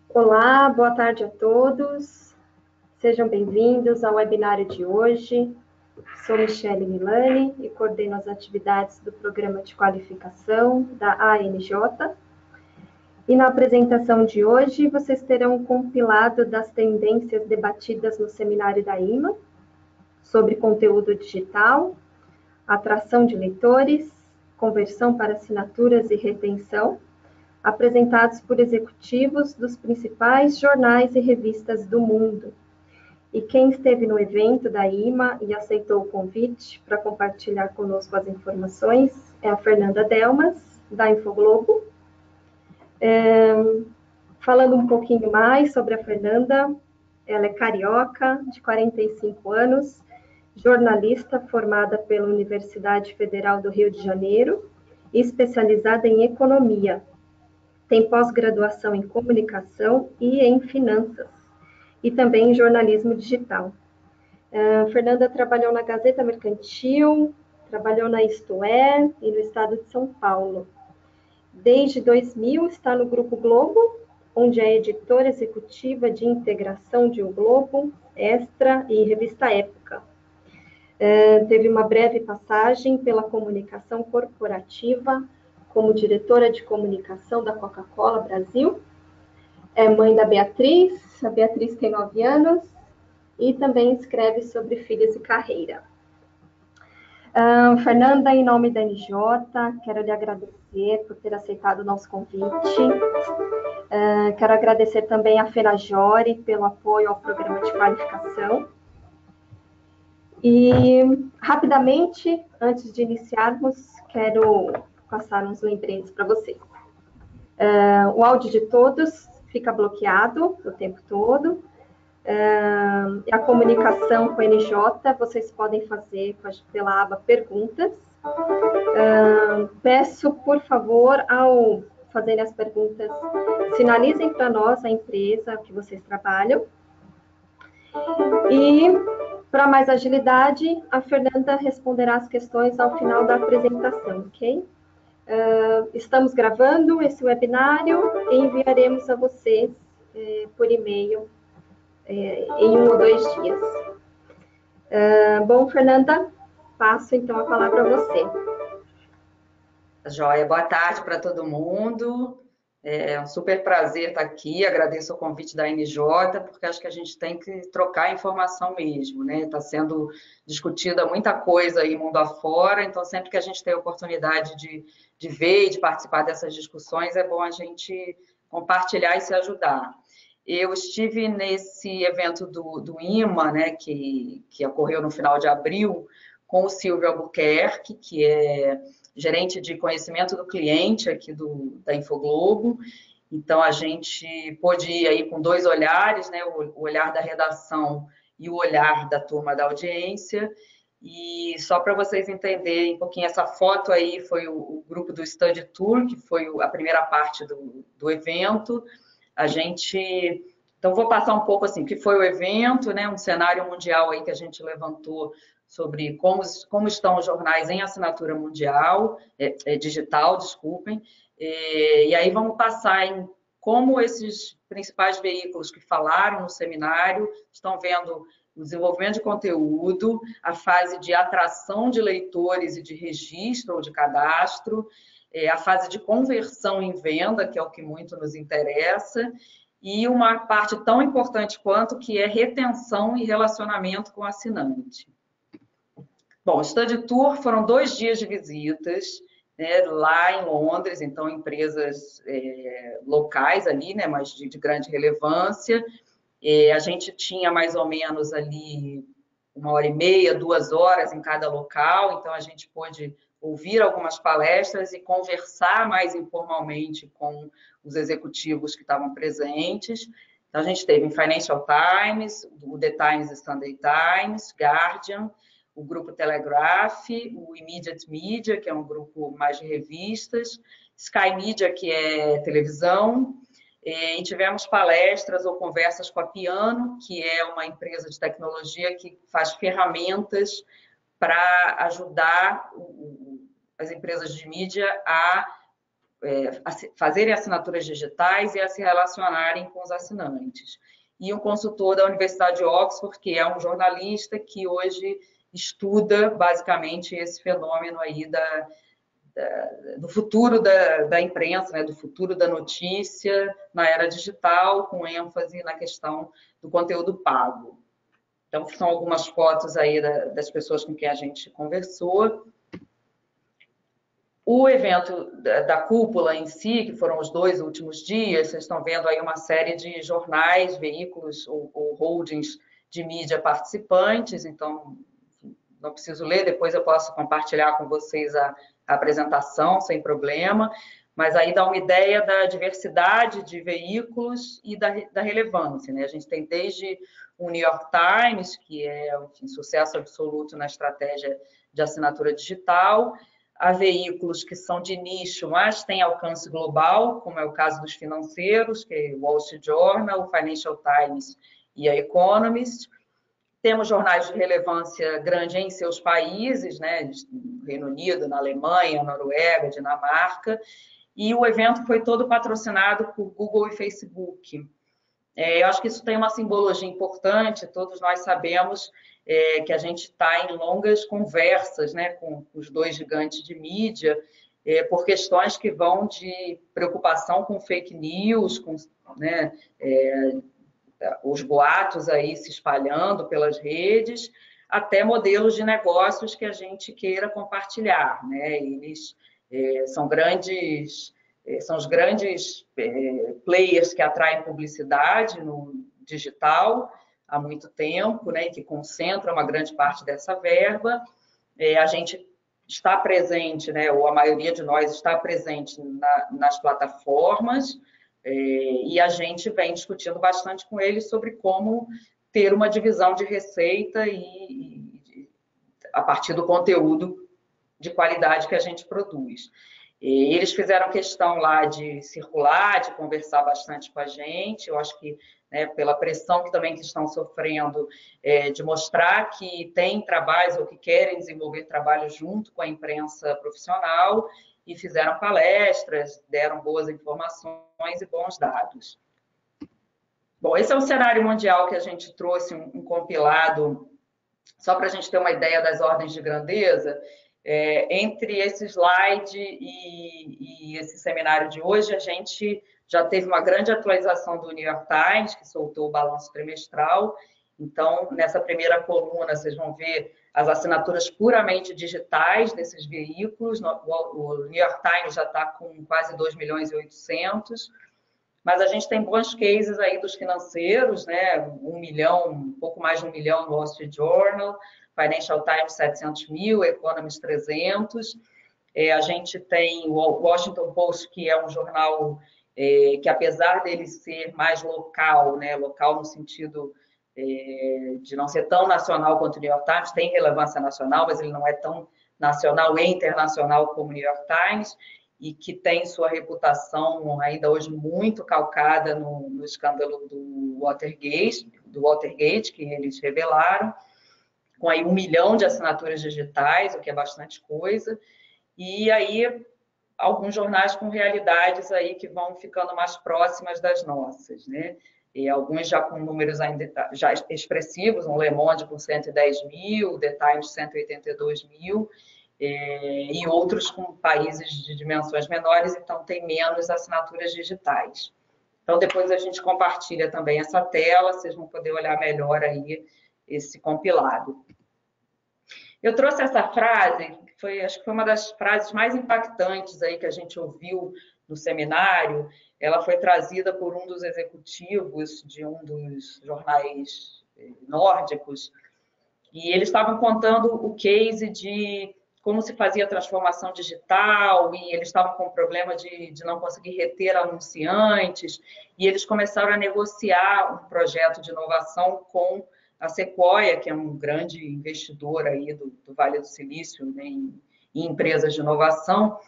Olá, boa tarde a todos. Sejam bem-vindos ao webinário de hoje. Sou Michele Milani e coordeno as atividades do Programa de Qualificação da ANJ. E na apresentação de hoje, vocês terão um compilado das tendências debatidas no seminário da IMA, sobre conteúdo digital, atração de leitores, conversão para assinaturas e retenção, apresentados por executivos dos principais jornais e revistas do mundo. E quem esteve no evento da IMA e aceitou o convite para compartilhar conosco as informações é a Fernanda Delmas, da Infoglobo. Falando um pouquinho mais sobre a Fernanda, ela é carioca, de 45 anos, jornalista formada pela Universidade Federal do Rio de Janeiro e especializada em economia. Tem pós-graduação em comunicação e em finanças, e também em jornalismo digital. Fernanda trabalhou na Gazeta Mercantil, trabalhou na Isto É e no estado de São Paulo. Desde 2000 está no Grupo Globo, onde é editora executiva de integração de O Globo, Extra e Revista Época. Teve uma breve passagem pela comunicação corporativa como diretora de comunicação da Coca-Cola Brasil. É mãe da Beatriz, a Beatriz tem 9 anos, e também escreve sobre filhos e carreira. Fernanda, em nome da NJ, quero lhe agradecer por ter aceitado o nosso convite. Quero agradecer também à FENAJORE pelo apoio ao programa de qualificação. E, rapidamente, antes de iniciarmos, quero passar uns lembretes para vocês. O áudio de todos fica bloqueado o tempo todo. A comunicação com a NJ, vocês podem fazer pela aba Perguntas. Peço, por favor, ao fazerem as perguntas, sinalizem para nós a empresa que vocês trabalham. E, para mais agilidade, a Fernanda responderá as questões ao final da apresentação, ok? Estamos gravando esse webinário e enviaremos a vocês por e-mail em 1 ou 2 dias. Bom, Fernanda, passo então a palavra a você. Joia, boa tarde para todo mundo. É um super prazer estar aqui, agradeço o convite da NJ, porque acho que a gente tem que trocar informação mesmo, né? Está sendo discutida muita coisa aí mundo afora, então sempre que a gente tem a oportunidade de ver e de participar dessas discussões, é bom a gente compartilhar e se ajudar. Eu estive nesse evento do IMA, né, que ocorreu no final de abril, com o Silvio Albuquerque, que é gerente de conhecimento do cliente aqui da Infoglobo. Então, a gente pôde ir aí com 2 olhares, né, o olhar da redação e o olhar da turma da audiência. E só para vocês entenderem um pouquinho, essa foto aí foi o grupo do Study Tour, que foi a primeira parte do evento. Então, vou passar um pouco assim, o que foi o evento, né, um cenário mundial aí que a gente levantou sobre como estão os jornais em assinatura mundial, digital, desculpem, e aí vamos passar em como esses principais veículos que falaram no seminário estão vendo o desenvolvimento de conteúdo, a fase de atração de leitores e de registro ou de cadastro, a fase de conversão em venda, que é o que muito nos interessa, e uma parte tão importante quanto que é retenção e relacionamento com o assinante. Bom, o Study Tour foram 2 dias de visitas, né, lá em Londres, então empresas locais ali, né, mas de grande relevância. A gente tinha mais ou menos ali 1h30, 2 horas em cada local, então a gente pôde ouvir algumas palestras e conversar mais informalmente com os executivos que estavam presentes. Então, a gente teve em Financial Times, o The Times Sunday Times, Guardian, o grupo Telegraph, o Immediate Media, que é um grupo mais de revistas, Sky Media, que é televisão, e tivemos palestras ou conversas com a Piano, que é uma empresa de tecnologia que faz ferramentas para ajudar as empresas de mídia a fazerem assinaturas digitais e a se relacionarem com os assinantes. E um consultor da Universidade de Oxford, que é um jornalista que hoje estuda basicamente esse fenômeno aí do futuro da imprensa, né, do futuro da notícia na era digital, com ênfase na questão do conteúdo pago. Então, são algumas fotos aí das pessoas com quem a gente conversou. O evento da cúpula em si, que foram os 2 últimos dias, vocês estão vendo aí uma série de jornais, veículos ou holdings de mídia participantes, então não preciso ler, depois eu posso compartilhar com vocês a apresentação sem problema, mas aí dá uma ideia da diversidade de veículos e da relevância, né? A gente tem desde o New York Times, que é um sucesso absoluto na estratégia de assinatura digital, a veículos que são de nicho, mas têm alcance global, como é o caso dos financeiros, que é o Wall Street Journal, o Financial Times e a Economist. Temos jornais de relevância grande em seus países, né, no Reino Unido, na Alemanha, Noruega, Dinamarca, e o evento foi todo patrocinado por Google e Facebook. Eu acho que isso tem uma simbologia importante, todos nós sabemos que a gente está em longas conversas, né, com os 2 gigantes de mídia, por questões que vão de preocupação com fake news, com, né, os boatos aí se espalhando pelas redes, até modelos de negócios que a gente queira compartilhar, né? Eles são os grandes players que atraem publicidade no digital há muito tempo, né? E que concentram uma grande parte dessa verba. A gente está presente, né? Ou a maioria de nós está presente nas plataformas, e a gente vem discutindo bastante com eles sobre como ter uma divisão de receita a partir do conteúdo de qualidade que a gente produz. E eles fizeram questão lá de circular, de conversar bastante com a gente. Eu acho que, né, pela pressão que também estão sofrendo, de mostrar que tem trabalhos ou que querem desenvolver trabalhos junto com a imprensa profissional, e fizeram palestras, deram boas informações e bons dados. Bom, esse é o cenário mundial que a gente trouxe, um compilado, só para a gente ter uma ideia das ordens de grandeza. Entre esse slide e esse seminário de hoje, a gente já teve uma grande atualização do New York Times, que soltou o balanço trimestral. Então, nessa primeira coluna, vocês vão ver as assinaturas puramente digitais desses veículos. O New York Times já está com quase 2 milhões e 800, mas a gente tem bons cases aí dos financeiros, né? 1 milhão, um pouco mais de 1 milhão no Wall Street Journal, Financial Times 700 mil, Economist 300. A gente tem o Washington Post, que é um jornal que, apesar dele ser mais local, né? Local no sentido de não ser tão nacional quanto o New York Times, tem relevância nacional, mas ele não é tão nacional e internacional como o New York Times, e que tem sua reputação ainda hoje muito calcada no escândalo do Watergate, que eles revelaram, com aí 1 milhão de assinaturas digitais, o que é bastante coisa, e aí alguns jornais com realidades aí que vão ficando mais próximas das nossas, né? E alguns já com números ainda já expressivos, um Le Monde com 110 mil, The Times 182 mil, e outros com países de dimensões menores, então tem menos assinaturas digitais. Então, depois a gente compartilha também essa tela, vocês vão poder olhar melhor aí esse compilado. Eu trouxe essa frase, que acho que foi uma das frases mais impactantes aí que a gente ouviu no seminário. Ela foi trazida por um dos executivos de um dos jornais nórdicos, e eles estavam contando o case de como se fazia a transformação digital, e eles estavam com problema de não conseguir reter anunciantes, e eles começaram a negociar um projeto de inovação com a Sequoia, que é um grande investidor aí do Vale do Silício, né, em empresas de inovação.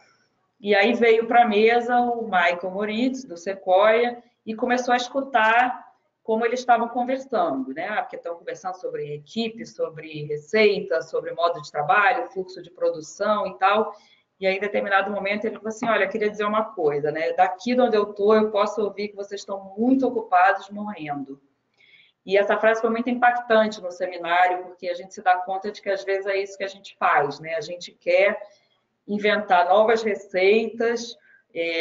E aí veio para a mesa o Michael Moritz, do Sequoia, e começou a escutar como eles estavam conversando, né? Porque estão conversando sobre equipe, sobre receita, sobre modo de trabalho, fluxo de produção e tal. E aí, em determinado momento, ele falou assim, olha, queria dizer uma coisa, né? Daqui de onde eu estou, eu posso ouvir que vocês estão muito ocupados morrendo. E essa frase foi muito impactante no seminário, porque a gente se dá conta de que às vezes é isso que a gente faz, né? A gente quer inventar novas receitas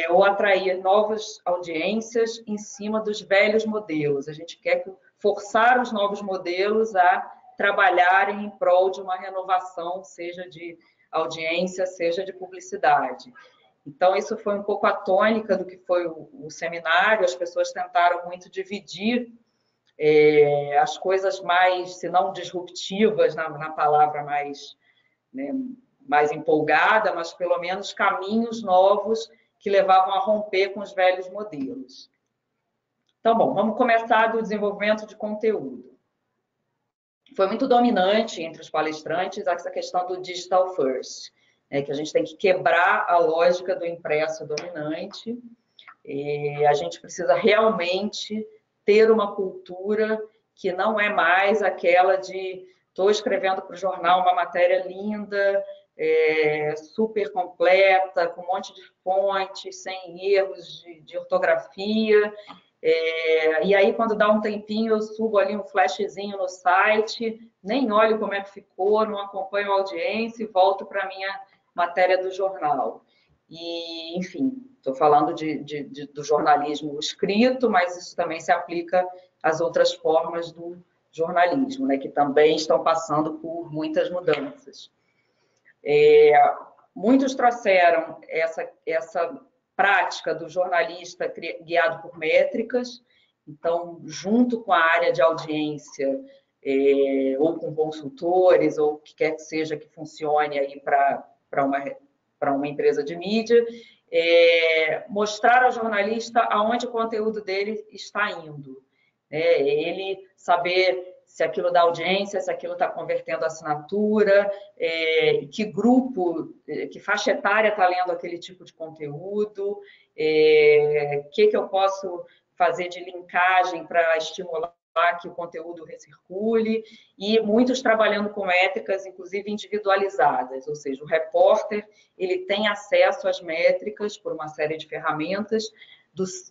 ou atrair novas audiências em cima dos velhos modelos. A gente quer forçar os novos modelos a trabalharem em prol de uma renovação, seja de audiência, seja de publicidade. Então, isso foi um pouco a tônica do que foi o seminário. As pessoas tentaram muito dividir as coisas mais, se não disruptivas, na palavra mais, né, mais empolgada, mas pelo menos caminhos novos que levavam a romper com os velhos modelos. Então, bom, vamos começar do desenvolvimento de conteúdo. Foi muito dominante entre os palestrantes essa questão do digital first, que a gente tem que quebrar a lógica do impresso dominante. A gente precisa realmente ter uma cultura que não é mais aquela de estou escrevendo para o jornal uma matéria linda, super completa, com um monte de fontes, sem erros de ortografia. E aí, quando dá um tempinho, eu subo ali um flashzinho no site, nem olho como é que ficou, não acompanho a audiência e volto para a minha matéria do jornal. E, enfim, estou falando do jornalismo escrito, mas isso também se aplica às outras formas do jornalismo, né, que também estão passando por muitas mudanças. Muitos trouxeram essa prática do jornalista guiado por métricas, então, junto com a área de audiência, ou com consultores, ou o que quer que seja que funcione aí para uma empresa de mídia, mostrar ao jornalista aonde o conteúdo dele está indo. Ele saber se aquilo dá audiência, se aquilo está convertendo assinatura, que grupo, que faixa etária está lendo aquele tipo de conteúdo, o que eu posso fazer de linkagem para estimular que o conteúdo recircule, e muitos trabalhando com métricas, inclusive individualizadas, ou seja, o repórter ele tem acesso às métricas por uma série de ferramentas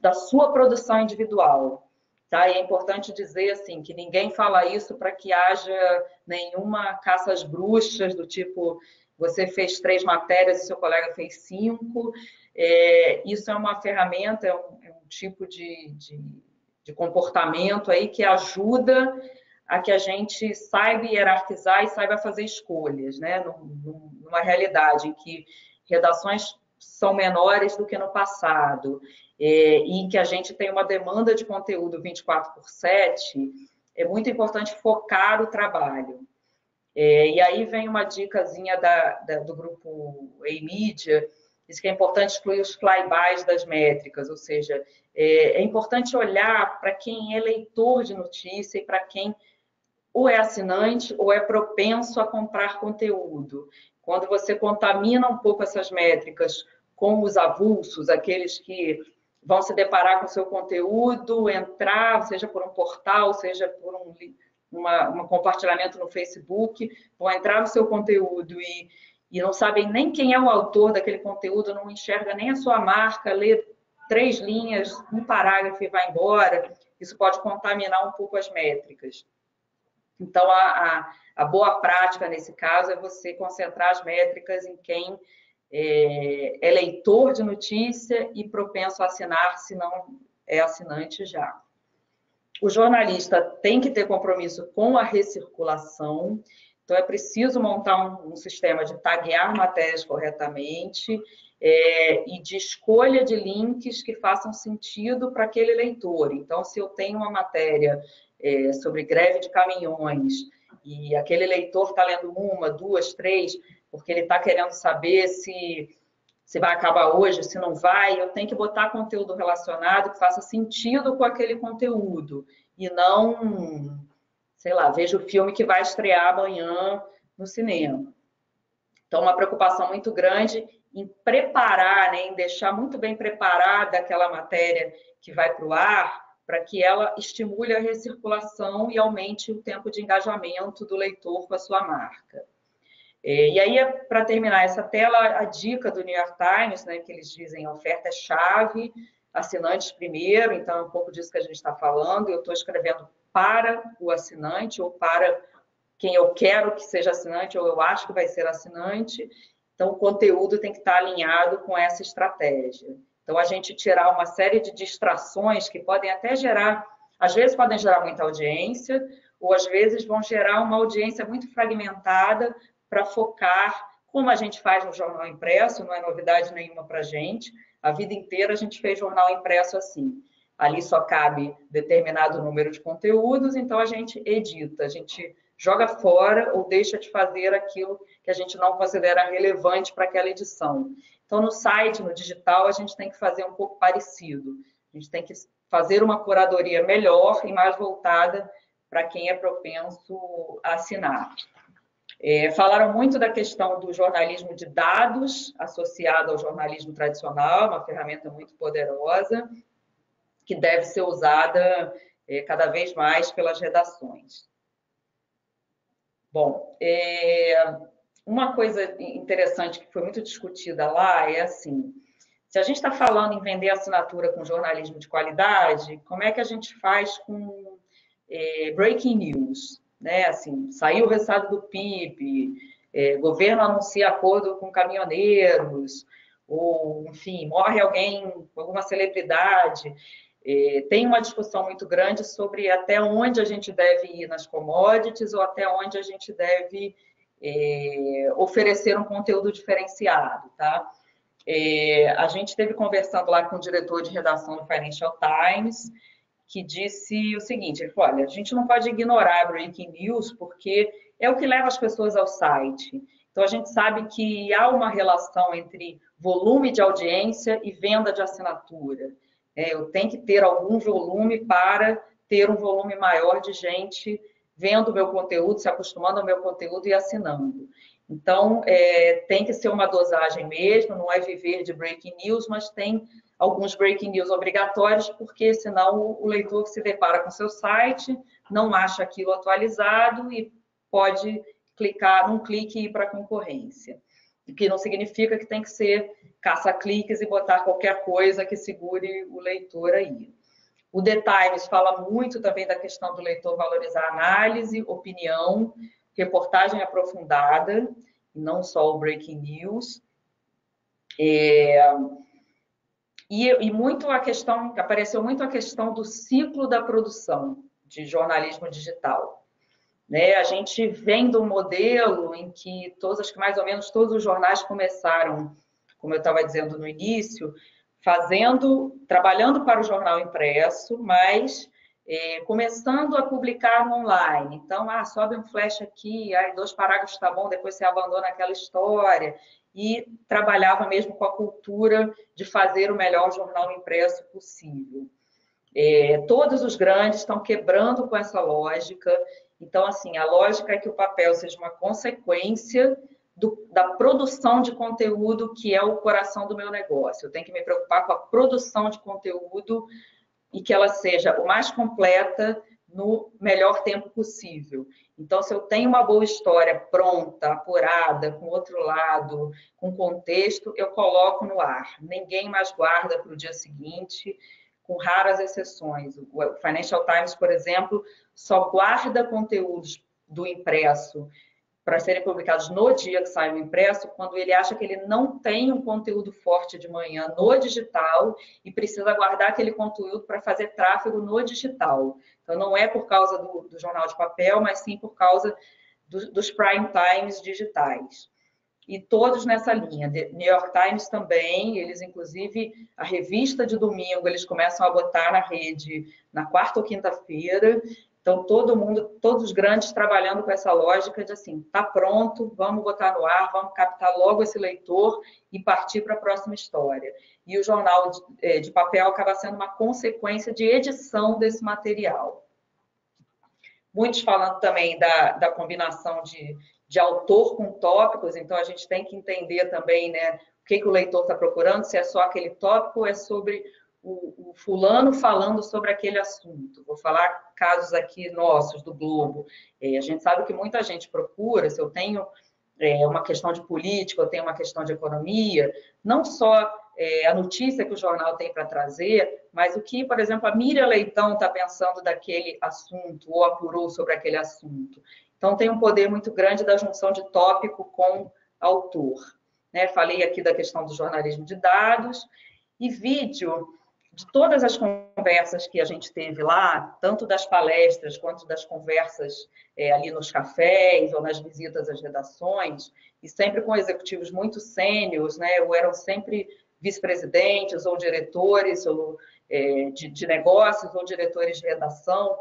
da sua produção individual. Tá? E é importante dizer assim, que ninguém fala isso para que haja nenhuma caça às bruxas, do tipo, você fez 3 matérias e seu colega fez 5. Isso é uma ferramenta, é um tipo de comportamento aí que ajuda a que a gente saiba hierarquizar e saiba fazer escolhas, né? Numa realidade em que redações são menores do que no passado, e em que a gente tem uma demanda de conteúdo 24/7, é muito importante focar o trabalho. E aí vem uma dicasinha do grupo A-Media, diz que é importante excluir os flybys das métricas, ou seja, é importante olhar para quem é leitor de notícia e para quem ou é assinante ou é propenso a comprar conteúdo. Quando você contamina um pouco essas métricas com os avulsos, aqueles que vão se deparar com o seu conteúdo, entrar, seja por um portal, seja por um compartilhamento no Facebook, vão entrar no seu conteúdo e não sabem nem quem é o autor daquele conteúdo, não enxerga nem a sua marca, lê 3 linhas, um parágrafo e vai embora. Isso pode contaminar um pouco as métricas. Então, a boa prática nesse caso é você concentrar as métricas em quem é leitor de notícia e propenso a assinar, se não é assinante já. O jornalista tem que ter compromisso com a recirculação, então é preciso montar um sistema de taguear matérias corretamente e de escolha de links que façam sentido para aquele leitor. Então, se eu tenho uma matéria sobre greve de caminhões e aquele leitor está lendo 1, 2, 3, porque ele está querendo saber se vai acabar hoje, se não vai, eu tenho que botar conteúdo relacionado que faça sentido com aquele conteúdo e não, sei lá, veja o filme que vai estrear amanhã no cinema. Então, uma preocupação muito grande em preparar, né, em deixar muito bem preparada aquela matéria que vai para o ar, para que ela estimule a recirculação e aumente o tempo de engajamento do leitor com a sua marca. E aí, para terminar essa tela, a dica do New York Times, né, que eles dizem a oferta é chave, assinantes primeiro, então é um pouco disso que a gente está falando. Eu estou escrevendo para o assinante ou para quem eu quero que seja assinante ou eu acho que vai ser assinante. Então, o conteúdo tem que estar alinhado com essa estratégia. Então, a gente tirar uma série de distrações que podem até gerar, às vezes podem gerar muita audiência, ou às vezes vão gerar uma audiência muito fragmentada para focar, como a gente faz no jornal impresso, não é novidade nenhuma para a gente, a vida inteira a gente fez jornal impresso assim. Ali só cabe determinado número de conteúdos, então a gente edita, a gente joga fora ou deixa de fazer aquilo que a gente não considera relevante para aquela edição. Então, no site, no digital, a gente tem que fazer um pouco parecido. A gente tem que fazer uma curadoria melhor e mais voltada para quem é propenso a assinar. Falaram muito da questão do jornalismo de dados associado ao jornalismo tradicional, uma ferramenta muito poderosa, que deve ser usada cada vez mais pelas redações. Bom, uma coisa interessante que foi muito discutida lá é assim, se a gente está falando em vender assinatura com jornalismo de qualidade, como é que a gente faz com breaking news? Né? Assim, saiu o resultado do PIB, governo anuncia acordo com caminhoneiros, ou, enfim, morre alguém, alguma celebridade. Tem uma discussão muito grande sobre até onde a gente deve ir nas commodities ou até onde a gente deve oferecer um conteúdo diferenciado, tá? A gente esteve conversando lá com o diretor de redação do Financial Times, que disse o seguinte, ele falou, olha, a gente não pode ignorar breaking news porque é o que leva as pessoas ao site. Então, a gente sabe que há uma relação entre volume de audiência e venda de assinatura. Eu tenho que ter algum volume para ter um volume maior de gente vendo o meu conteúdo, se acostumando ao meu conteúdo e assinando. Então, tem que ser uma dosagem mesmo, não é viver de breaking news, mas tem alguns breaking news obrigatórios, porque senão o leitor se depara com o seu site, não acha aquilo atualizado e pode clicar num clique e ir para a concorrência. O que não significa que tem que ser caça-cliques e botar qualquer coisa que segure o leitor aí. O The Times fala muito também da questão do leitor valorizar análise, opinião, reportagem aprofundada, não só o breaking news. E muito a questão, apareceu muito a questão do ciclo da produção de jornalismo digital. Né? A gente vem de um modelo em que acho que mais ou menos todos os jornais começaram, como eu estava dizendo no início, trabalhando para o jornal impresso, mas começando a publicar no online. Então, sobe um flash aqui, 2 parágrafos está bom, depois você abandona aquela história. E trabalhava mesmo com a cultura de fazer o melhor jornal impresso possível. Todos os grandes estão quebrando com essa lógica. Então, assim, a lógica é que o papel seja uma consequência da produção de conteúdo, que é o coração do meu negócio. Eu tenho que me preocupar com a produção de conteúdo e que ela seja o mais completa no melhor tempo possível. Então, se eu tenho uma boa história pronta, apurada, com outro lado, com contexto, eu coloco no ar. Ninguém mais guarda para o dia seguinte, com raras exceções. O Financial Times, por exemplo, só guarda conteúdos do impresso para serem publicados no dia que sai o impresso, quando ele acha que ele não tem um conteúdo forte de manhã no digital e precisa guardar aquele conteúdo para fazer tráfego no digital. Então, não é por causa do jornal de papel, mas sim por causa dos prime times digitais. E todos nessa linha. New York Times também, eles inclusive, a revista de domingo, eles começam a botar na rede na quarta ou quinta-feira. Então, todos os grandes trabalhando com essa lógica de assim, tá pronto, vamos botar no ar, vamos captar logo esse leitor e partir para a próxima história. E o jornal de papel acaba sendo uma consequência de edição desse material. Muitos falando também da combinação de autor com tópicos, então a gente tem que entender também, né, o que o leitor está procurando, se é só aquele tópico ou é sobre o fulano falando sobre aquele assunto. Vou falar casos aqui nossos, do Globo. A gente sabe que muita gente procura, se eu tenho uma questão de política ou tem uma questão de economia, não só a notícia que o jornal tem para trazer, mas o que, por exemplo, a Miriam Leitão está pensando daquele assunto ou apurou sobre aquele assunto. Então, tem um poder muito grande da junção de tópico com autor. Né? Falei aqui da questão do jornalismo de dados e vídeo. De todas as conversas que a gente teve lá, tanto das palestras quanto das conversas ali nos cafés ou nas visitas às redações, e sempre com executivos muito sêniores, né, ou eram sempre vice-presidentes ou diretores ou, de negócios ou diretores de redação,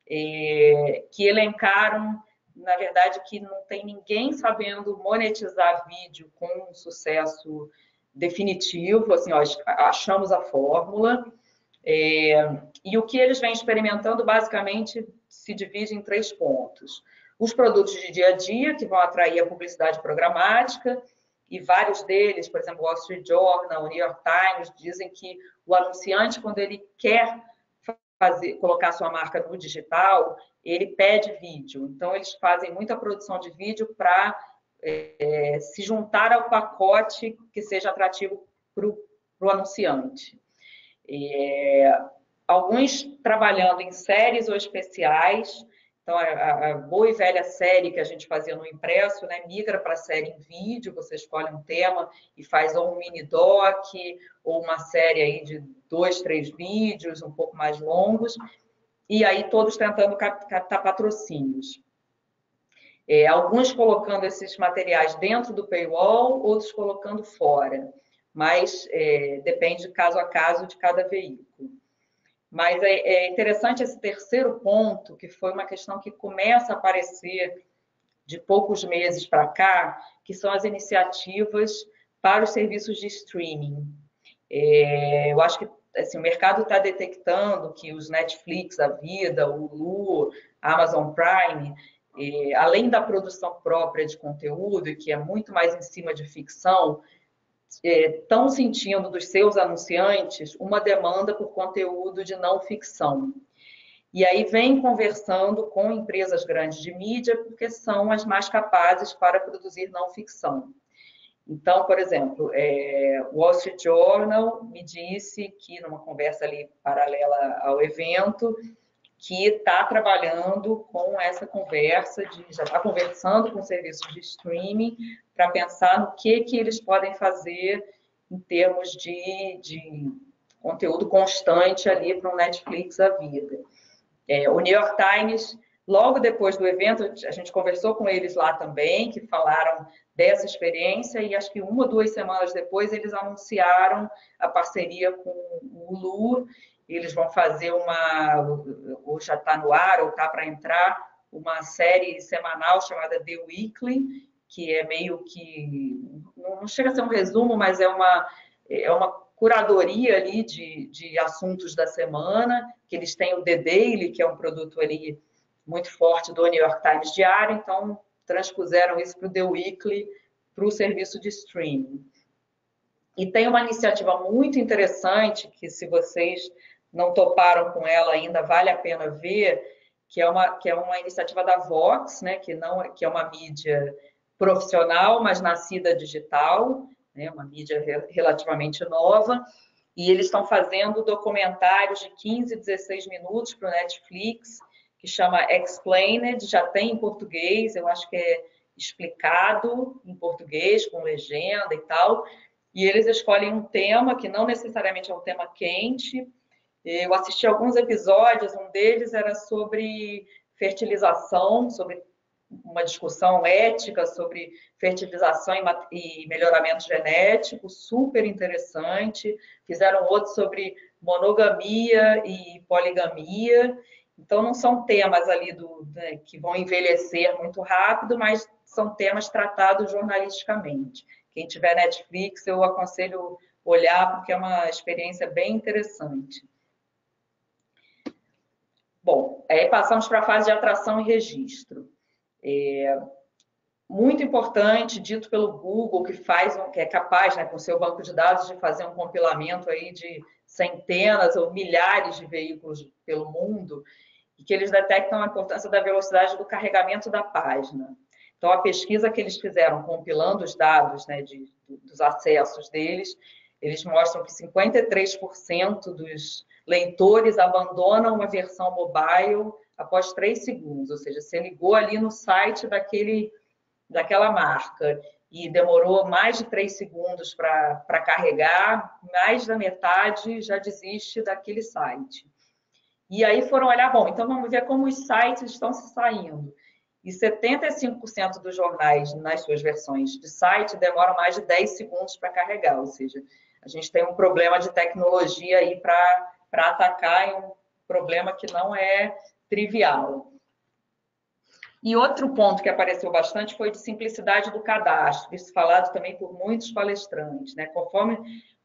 que elencaram, na verdade, que não tem ninguém sabendo monetizar vídeo com um sucesso definitivo, assim, ó, achamos a fórmula, e o que eles vêm experimentando basicamente se divide em 3 pontos. Os produtos de dia a dia, que vão atrair a publicidade programática, e vários deles, por exemplo, o Wall Street Journal, o New York Times, dizem que o anunciante, quando ele quer colocar sua marca no digital, ele pede vídeo. Então, eles fazem muita produção de vídeo para se juntar ao pacote que seja atrativo para o anunciante. Alguns trabalhando em séries ou especiais. Então, a boa e velha série que a gente fazia no impresso, né, migra para a série em vídeo, você escolhe um tema e faz ou um mini doc, ou uma série aí de 2, 3 vídeos, um pouco mais longos, e aí todos tentando captar patrocínios. Alguns colocando esses materiais dentro do paywall, outros colocando fora, mas depende de caso a caso de cada veículo. Mas é interessante esse terceiro ponto, que foi uma questão que começa a aparecer de poucos meses para cá, que são as iniciativas para os serviços de streaming. Eu acho que assim, o mercado está detectando que os Netflix, a vida, o Hulu, a Amazon Prime, além da produção própria de conteúdo, que é muito mais em cima de ficção, estão sentindo dos seus anunciantes uma demanda por conteúdo de não ficção. E aí vem conversando com empresas grandes de mídia, porque são as mais capazes para produzir não ficção. Então, por exemplo, o Wall Street Journal me disse que, numa conversa ali paralela ao evento, que está trabalhando com essa conversa, já está conversando com serviços de streaming para pensar no que eles podem fazer em termos de conteúdo constante ali para o Netflix a vida. O New York Times, logo depois do evento, a gente conversou com eles lá também, que falaram dessa experiência, e acho que 1 ou 2 semanas depois eles anunciaram a parceria com o Hulu. Eles vão fazer ou já está no ar, ou está para entrar, uma série semanal chamada The Weekly, que é meio que, não chega a ser um resumo, mas é uma curadoria ali de assuntos da semana, que eles têm o The Daily, que é um produto ali muito forte do New York Times diário, então transpuseram isso para o The Weekly, para o serviço de streaming. E tem uma iniciativa muito interessante, que se vocês não toparam com ela ainda, vale a pena ver, que é uma iniciativa da Vox, né, que é uma mídia profissional, mas nascida digital, né, uma mídia relativamente nova, e eles estão fazendo documentários de 15, 16 minutos para o Netflix, que chama Explained, já tem em português, eu acho que é explicado em português, com legenda e tal, e eles escolhem um tema que não necessariamente é um tema quente. Eu assisti alguns episódios, um deles era sobre fertilização, sobre uma discussão ética sobre fertilização e melhoramento genético, super interessante. Fizeram outro sobre monogamia e poligamia. Então, não são temas ali né, que vão envelhecer muito rápido, mas são temas tratados jornalisticamente. Quem tiver Netflix, eu aconselho olhar, porque é uma experiência bem interessante. Bom, aí passamos para a fase de atração e registro. Muito importante, dito pelo Google, que é capaz, né, com seu banco de dados, de fazer um compilamento aí de centenas ou milhares de veículos pelo mundo, e que eles detectam a importância da velocidade do carregamento da página. Então, a pesquisa que eles fizeram, compilando os dados, né, dos acessos deles, eles mostram que 53% dos leitores abandonam uma versão mobile após 3 segundos, ou seja, você ligou ali no site daquela marca e demorou mais de 3 segundos para carregar, mais da metade já desiste daquele site. E aí foram olhar, bom, então vamos ver como os sites estão se saindo. E 75% dos jornais, nas suas versões de site, demoram mais de 10 segundos para carregar, ou seja, a gente tem um problema de tecnologia aí para atacar, e um problema que não é trivial. E outro ponto que apareceu bastante foi de simplicidade do cadastro, isso falado também por muitos palestrantes, né? Conforme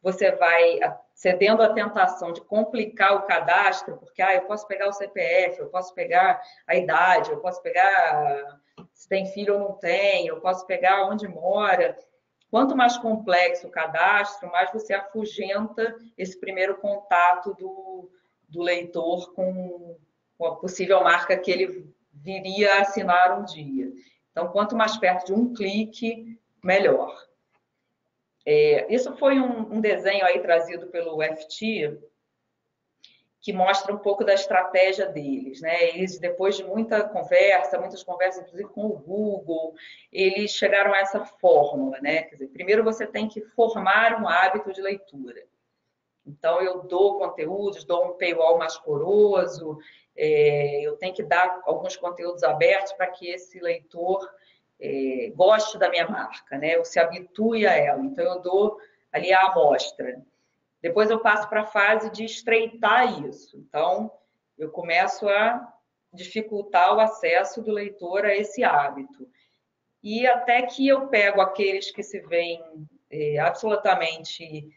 você vai cedendo à tentação de complicar o cadastro, porque eu posso pegar o CPF, eu posso pegar a idade, eu posso pegar se tem filho ou não tem, eu posso pegar onde mora. Quanto mais complexo o cadastro, mais você afugenta esse primeiro contato do leitor com a possível marca que ele viria a assinar um dia. Então, quanto mais perto de um clique, melhor. Isso foi um desenho aí trazido pelo FT, que mostra um pouco da estratégia deles, né? Eles, depois de muitas conversas, inclusive com o Google, eles chegaram a essa fórmula, né? Quer dizer, primeiro você tem que formar um hábito de leitura. Então, eu dou conteúdos, dou um paywall mais poroso, eu tenho que dar alguns conteúdos abertos para que esse leitor goste da minha marca, né? Ou se habitue a ela. Então, eu dou ali a amostra. Depois eu passo para a fase de estreitar isso. Então, eu começo a dificultar o acesso do leitor a esse hábito. E até que eu pego aqueles que se veem absolutamente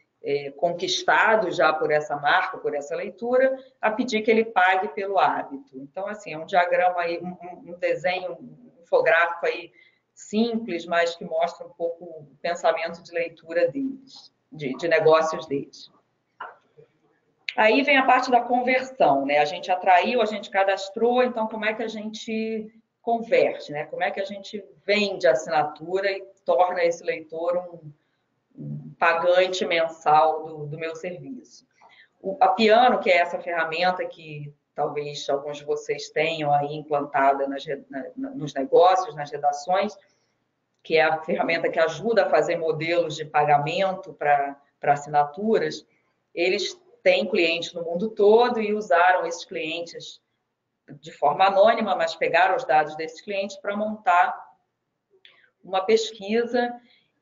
conquistados já por essa marca, por essa leitura, a pedir que ele pague pelo hábito. Então, assim, é um diagrama aí, um desenho, um infográfico aí simples, mas que mostra um pouco o pensamento de leitura deles, de negócios deles. Aí vem a parte da conversão, né? A gente atraiu, a gente cadastrou, então como é que a gente converte, né? Como é que a gente vende a assinatura e torna esse leitor um pagante mensal do meu serviço? A Piano, que é essa ferramenta que talvez alguns de vocês tenham aí implantada nos negócios, nas redações, que é a ferramenta que ajuda a fazer modelos de pagamento para assinaturas, eles têm clientes no mundo todo e usaram esses clientes de forma anônima, mas pegaram os dados desses clientes para montar uma pesquisa.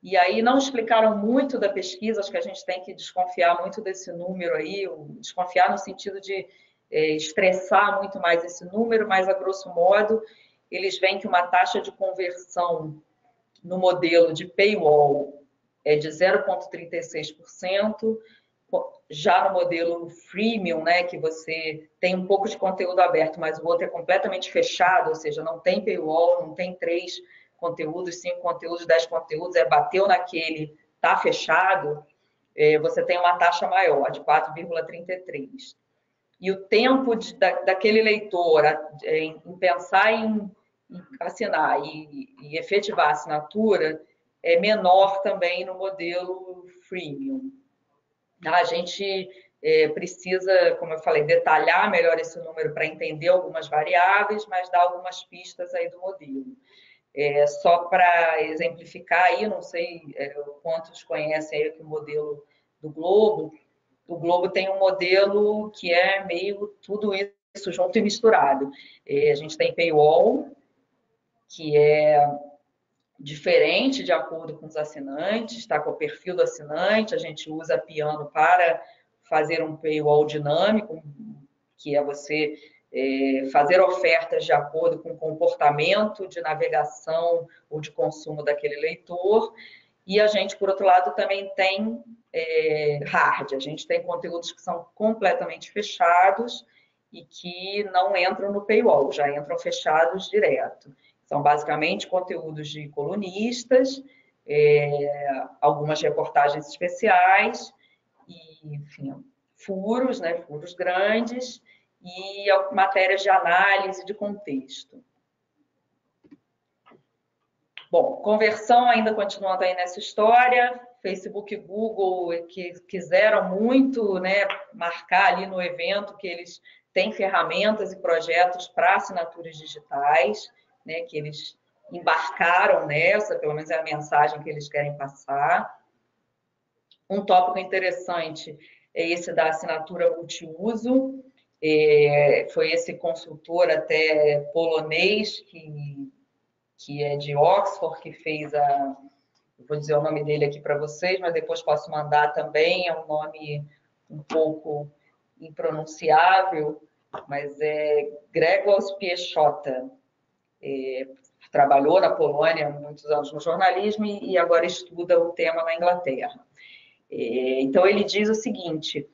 E aí não explicaram muito da pesquisa, acho que a gente tem que desconfiar muito desse número aí, desconfiar no sentido de estressar muito mais esse número, mas a grosso modo eles veem que uma taxa de conversão no modelo de paywall é de 0,36%, já no modelo freemium, né, que você tem um pouco de conteúdo aberto, mas o outro é completamente fechado, ou seja, não tem paywall, não tem 3 conteúdos, 5 conteúdos, 10 conteúdos, bateu naquele, tá fechado, você tem uma taxa maior, de 4,33. E o tempo daquele leitor em pensar em assinar e efetivar a assinatura é menor também no modelo freemium. A gente precisa, como eu falei, detalhar melhor esse número para entender algumas variáveis, mas dar algumas pistas aí do modelo. Só para exemplificar aí, não sei quantos conhecem aí o modelo do Globo. O Globo tem um modelo que é meio tudo isso junto e misturado. A gente tem paywall, que é diferente de acordo com os assinantes, está com o perfil do assinante, a gente usa Piano para fazer um paywall dinâmico, que é você fazer ofertas de acordo com o comportamento de navegação ou de consumo daquele leitor. E a gente, por outro lado, também tem hard, a gente tem conteúdos que são completamente fechados e que não entram no paywall, já entram fechados direto. São basicamente conteúdos de colunistas, algumas reportagens especiais, e, enfim, furos, né, furos grandes, e matérias de análise de contexto. Bom, conversão ainda continuando aí nessa história, Facebook e Google que quiseram muito, né, marcar ali no evento que eles têm ferramentas e projetos para assinaturas digitais, né, que eles embarcaram nessa, pelo menos é a mensagem que eles querem passar. Um tópico interessante é esse da assinatura multiuso. Foi esse consultor até polonês que é de Oxford, que fez eu vou dizer o nome dele aqui para vocês, mas depois posso mandar também, é um nome um pouco impronunciável, mas é Grzegorz Piechota. Trabalhou na Polônia há muitos anos no jornalismo e agora estuda o tema na Inglaterra. Então, ele diz o seguinte,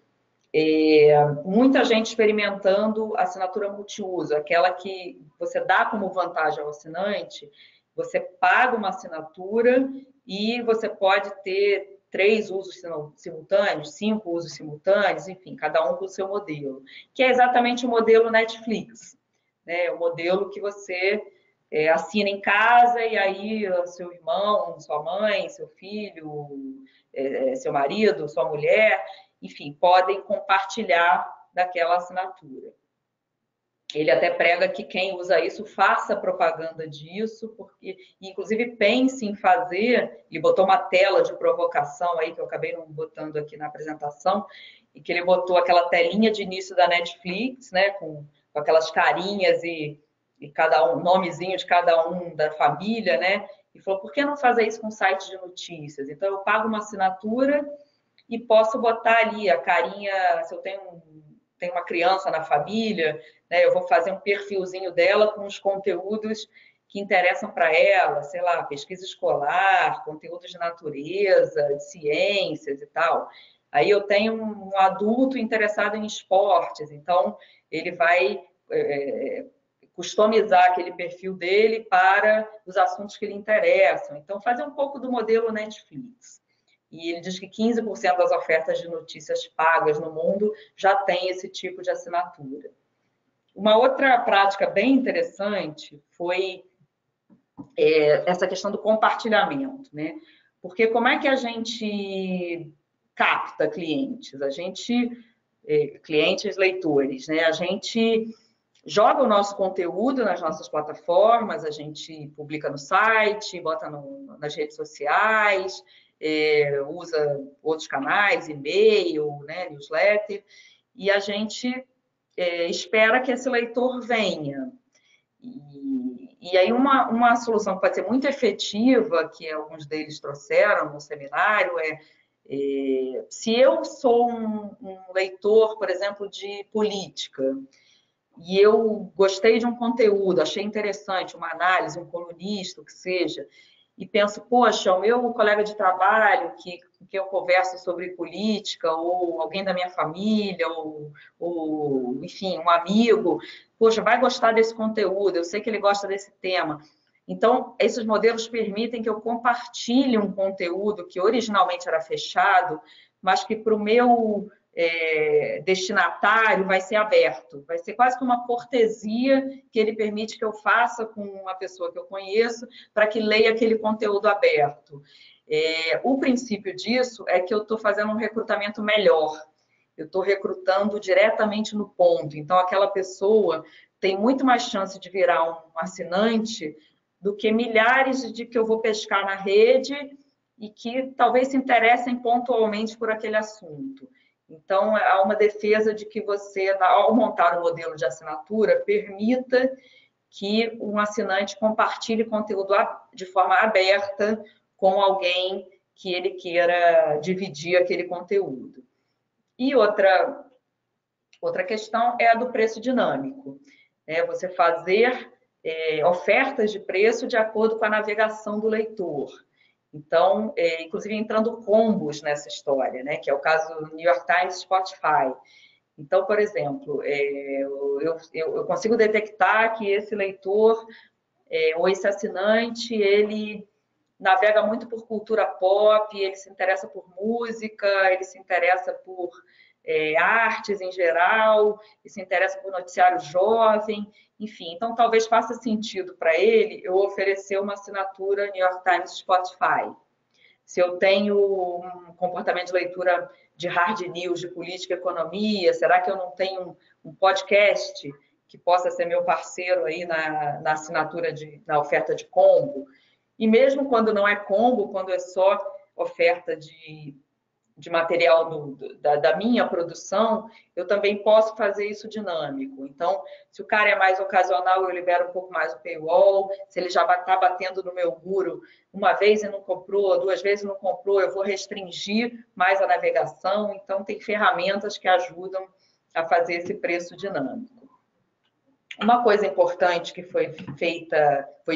muita gente experimentando assinatura multiuso, aquela que você dá como vantagem ao assinante, você paga uma assinatura e você pode ter 3 usos simultâneos, 5 usos simultâneos, enfim, cada um com o seu modelo, que é exatamente o modelo Netflix, né? O modelo que você assina em casa e aí seu irmão, sua mãe, seu filho, seu marido, sua mulher, enfim, podem compartilhar daquela assinatura. Ele até prega que quem usa isso faça propaganda disso, porque, inclusive, pense em fazer, e botou uma tela de provocação aí, que eu acabei não botando aqui na apresentação, e que ele botou aquela telinha de início da Netflix, né, com aquelas carinhas e cada um, nomezinho de cada um da família, né, e falou, por que não fazer isso com site de notícias? Então, eu pago uma assinatura e posso botar ali a carinha, se eu tenho uma criança na família, né, eu vou fazer um perfilzinho dela com os conteúdos que interessam para ela, sei lá, pesquisa escolar, conteúdos de natureza, de ciências e tal. Aí eu tenho um adulto interessado em esportes, então ele vai customizar aquele perfil dele para os assuntos que lhe interessam. Então, fazer um pouco do modelo Netflix. E ele diz que 15% das ofertas de notícias pagas no mundo já tem esse tipo de assinatura. Uma outra prática bem interessante foi essa questão do compartilhamento, né? Porque como é que a gente capta clientes? Clientes leitores, né? A gente joga o nosso conteúdo nas nossas plataformas, a gente publica no site, bota nas redes sociais, usa outros canais, e-mail, né, newsletter, e a gente espera que esse leitor venha. E aí uma solução que pode ser muito efetiva, que alguns deles trouxeram no seminário, se eu sou um leitor, por exemplo, de política, e eu gostei de um conteúdo, achei interessante, uma análise, um colunista, o que seja, e penso, poxa, o meu colega de trabalho que eu converso sobre política, ou alguém da minha família, ou enfim, um amigo, poxa, vai gostar desse conteúdo, eu sei que ele gosta desse tema. Então, esses modelos permitem que eu compartilhe um conteúdo que originalmente era fechado, mas que para o meu destinatário vai ser aberto, vai ser quase que uma cortesia que ele permite que eu faça com uma pessoa que eu conheço para que leia aquele conteúdo aberto. O princípio disso é que eu estou fazendo um recrutamento melhor, eu estou recrutando diretamente no ponto, então aquela pessoa tem muito mais chance de virar um assinante do que milhares de que eu vou pescar na rede e que talvez se interessem pontualmente por aquele assunto. Então, há uma defesa de que você, ao montar um modelo de assinatura, permita que um assinante compartilhe conteúdo de forma aberta com alguém que ele queira dividir aquele conteúdo. E outra questão é a do preço dinâmico. Você fazer ofertas de preço de acordo com a navegação do leitor. Então, inclusive entrando combos nessa história, né? Que é o caso do New York Times Spotify. Então, por exemplo, eu consigo detectar que esse leitor ou esse assinante, ele navega muito por cultura pop, ele se interessa por música, ele se interessa por artes em geral, ele se interessa por noticiário jovem. enfim. Então, talvez faça sentido para ele eu oferecer uma assinatura New York Times Spotify. Se eu tenho um comportamento de leitura de hard news, de política e economia, será que eu não tenho um podcast que possa ser meu parceiro aí na assinatura, na oferta de combo? E mesmo quando não é combo, quando é só oferta de material da minha produção, eu também posso fazer isso dinâmico. Então, se o cara é mais ocasional, eu libero um pouco mais o paywall. Se ele já está batendo no meu muro uma vez e não comprou, duas vezes e não comprou, eu vou restringir mais a navegação. Então, tem ferramentas que ajudam a fazer esse preço dinâmico. Uma coisa importante que foi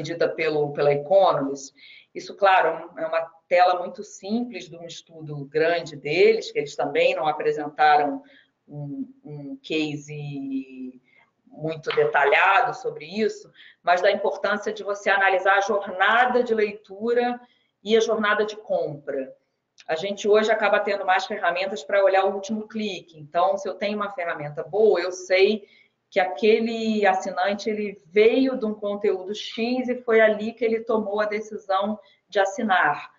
dita pela Economist, isso, claro, é uma tela muito simples de um estudo grande deles, que eles também não apresentaram um case muito detalhado sobre isso, mas da importância de você analisar a jornada de leitura e a jornada de compra. A gente hoje acaba tendo mais ferramentas para olhar o último clique. Então, se eu tenho uma ferramenta boa, eu sei que aquele assinante ele veio de um conteúdo X e foi ali que ele tomou a decisão de assinar.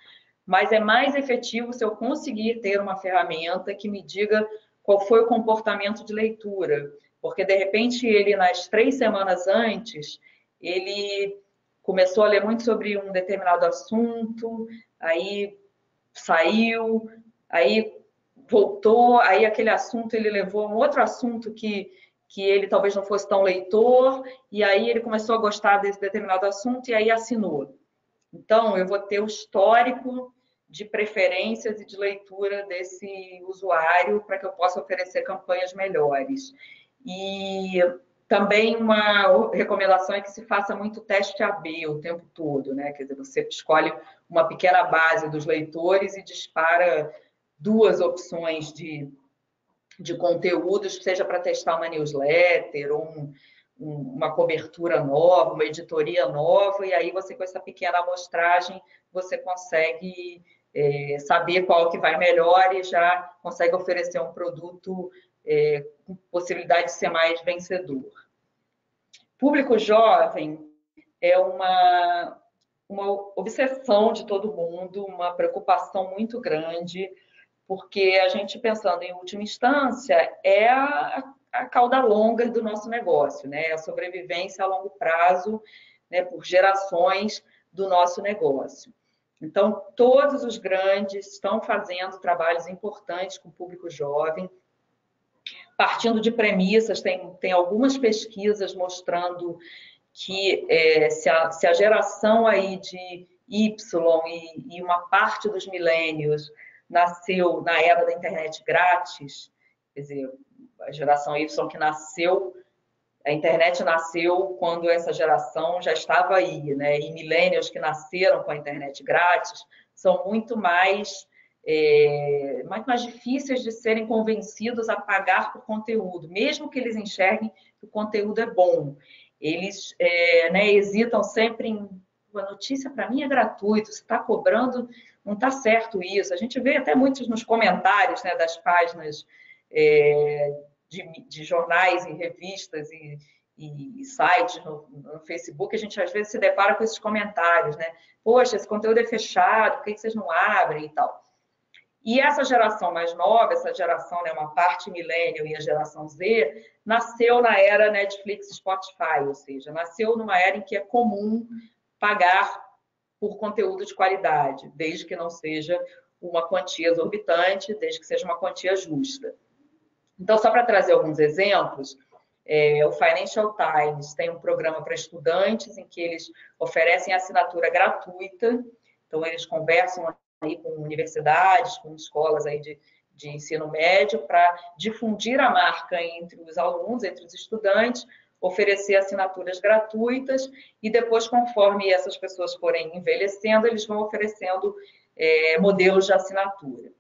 Mas é mais efetivo se eu conseguir ter uma ferramenta que me diga qual foi o comportamento de leitura. Porque, de repente, ele, nas 3 semanas antes, ele começou a ler muito sobre um determinado assunto, aí saiu, aí voltou, aí aquele assunto ele levou a um outro assunto que ele talvez não fosse tão leitor, e aí ele começou a gostar desse determinado assunto e aí assinou. Então, eu vou ter o histórico de preferências e de leitura desse usuário para que eu possa oferecer campanhas melhores. E também uma recomendação é que se faça muito teste AB o tempo todo, né? Quer dizer, você escolhe uma pequena base dos leitores e dispara 2 opções de conteúdos, seja para testar uma newsletter ou uma cobertura nova, uma editoria nova, e aí você, com essa pequena amostragem, você consegue saber qual que vai melhor e já consegue oferecer um produto com possibilidade de ser mais vencedor. Público jovem é uma obsessão de todo mundo, uma preocupação muito grande, porque a gente, pensando em última instância, é a cauda longa do nosso negócio, né? A sobrevivência a longo prazo, né, por gerações do nosso negócio. Então, todos os grandes estão fazendo trabalhos importantes com o público jovem, partindo de premissas, tem algumas pesquisas mostrando que se a geração aí de Y e uma parte dos milênios nasceu na era da internet grátis, quer dizer, a geração Y que nasceu, a internet nasceu quando essa geração já estava aí, né? E millennials que nasceram com a internet grátis são muito mais difíceis de serem convencidos a pagar por conteúdo, mesmo que eles enxerguem que o conteúdo é bom. Eles hesitam sempre em a notícia para mim é gratuito, se está cobrando, não está certo isso. A gente vê até muitos nos comentários, né, das páginas de jornais e revistas e sites no Facebook, a gente às vezes se depara com esses comentários, né? Poxa, esse conteúdo é fechado, por que vocês não abrem e tal? E essa geração mais nova, essa geração, né, uma parte millennial e a geração Z, nasceu na era Netflix e Spotify, ou seja, nasceu numa era em que é comum pagar por conteúdo de qualidade, desde que não seja uma quantia exorbitante, desde que seja uma quantia justa. Então, só para trazer alguns exemplos, o Financial Times tem um programa para estudantes em que eles oferecem assinatura gratuita, então eles conversam aí com universidades, com escolas aí de ensino médio para difundir a marca entre os alunos, entre os estudantes, oferecer assinaturas gratuitas e depois, conforme essas pessoas forem envelhecendo, eles vão oferecendo modelos de assinatura.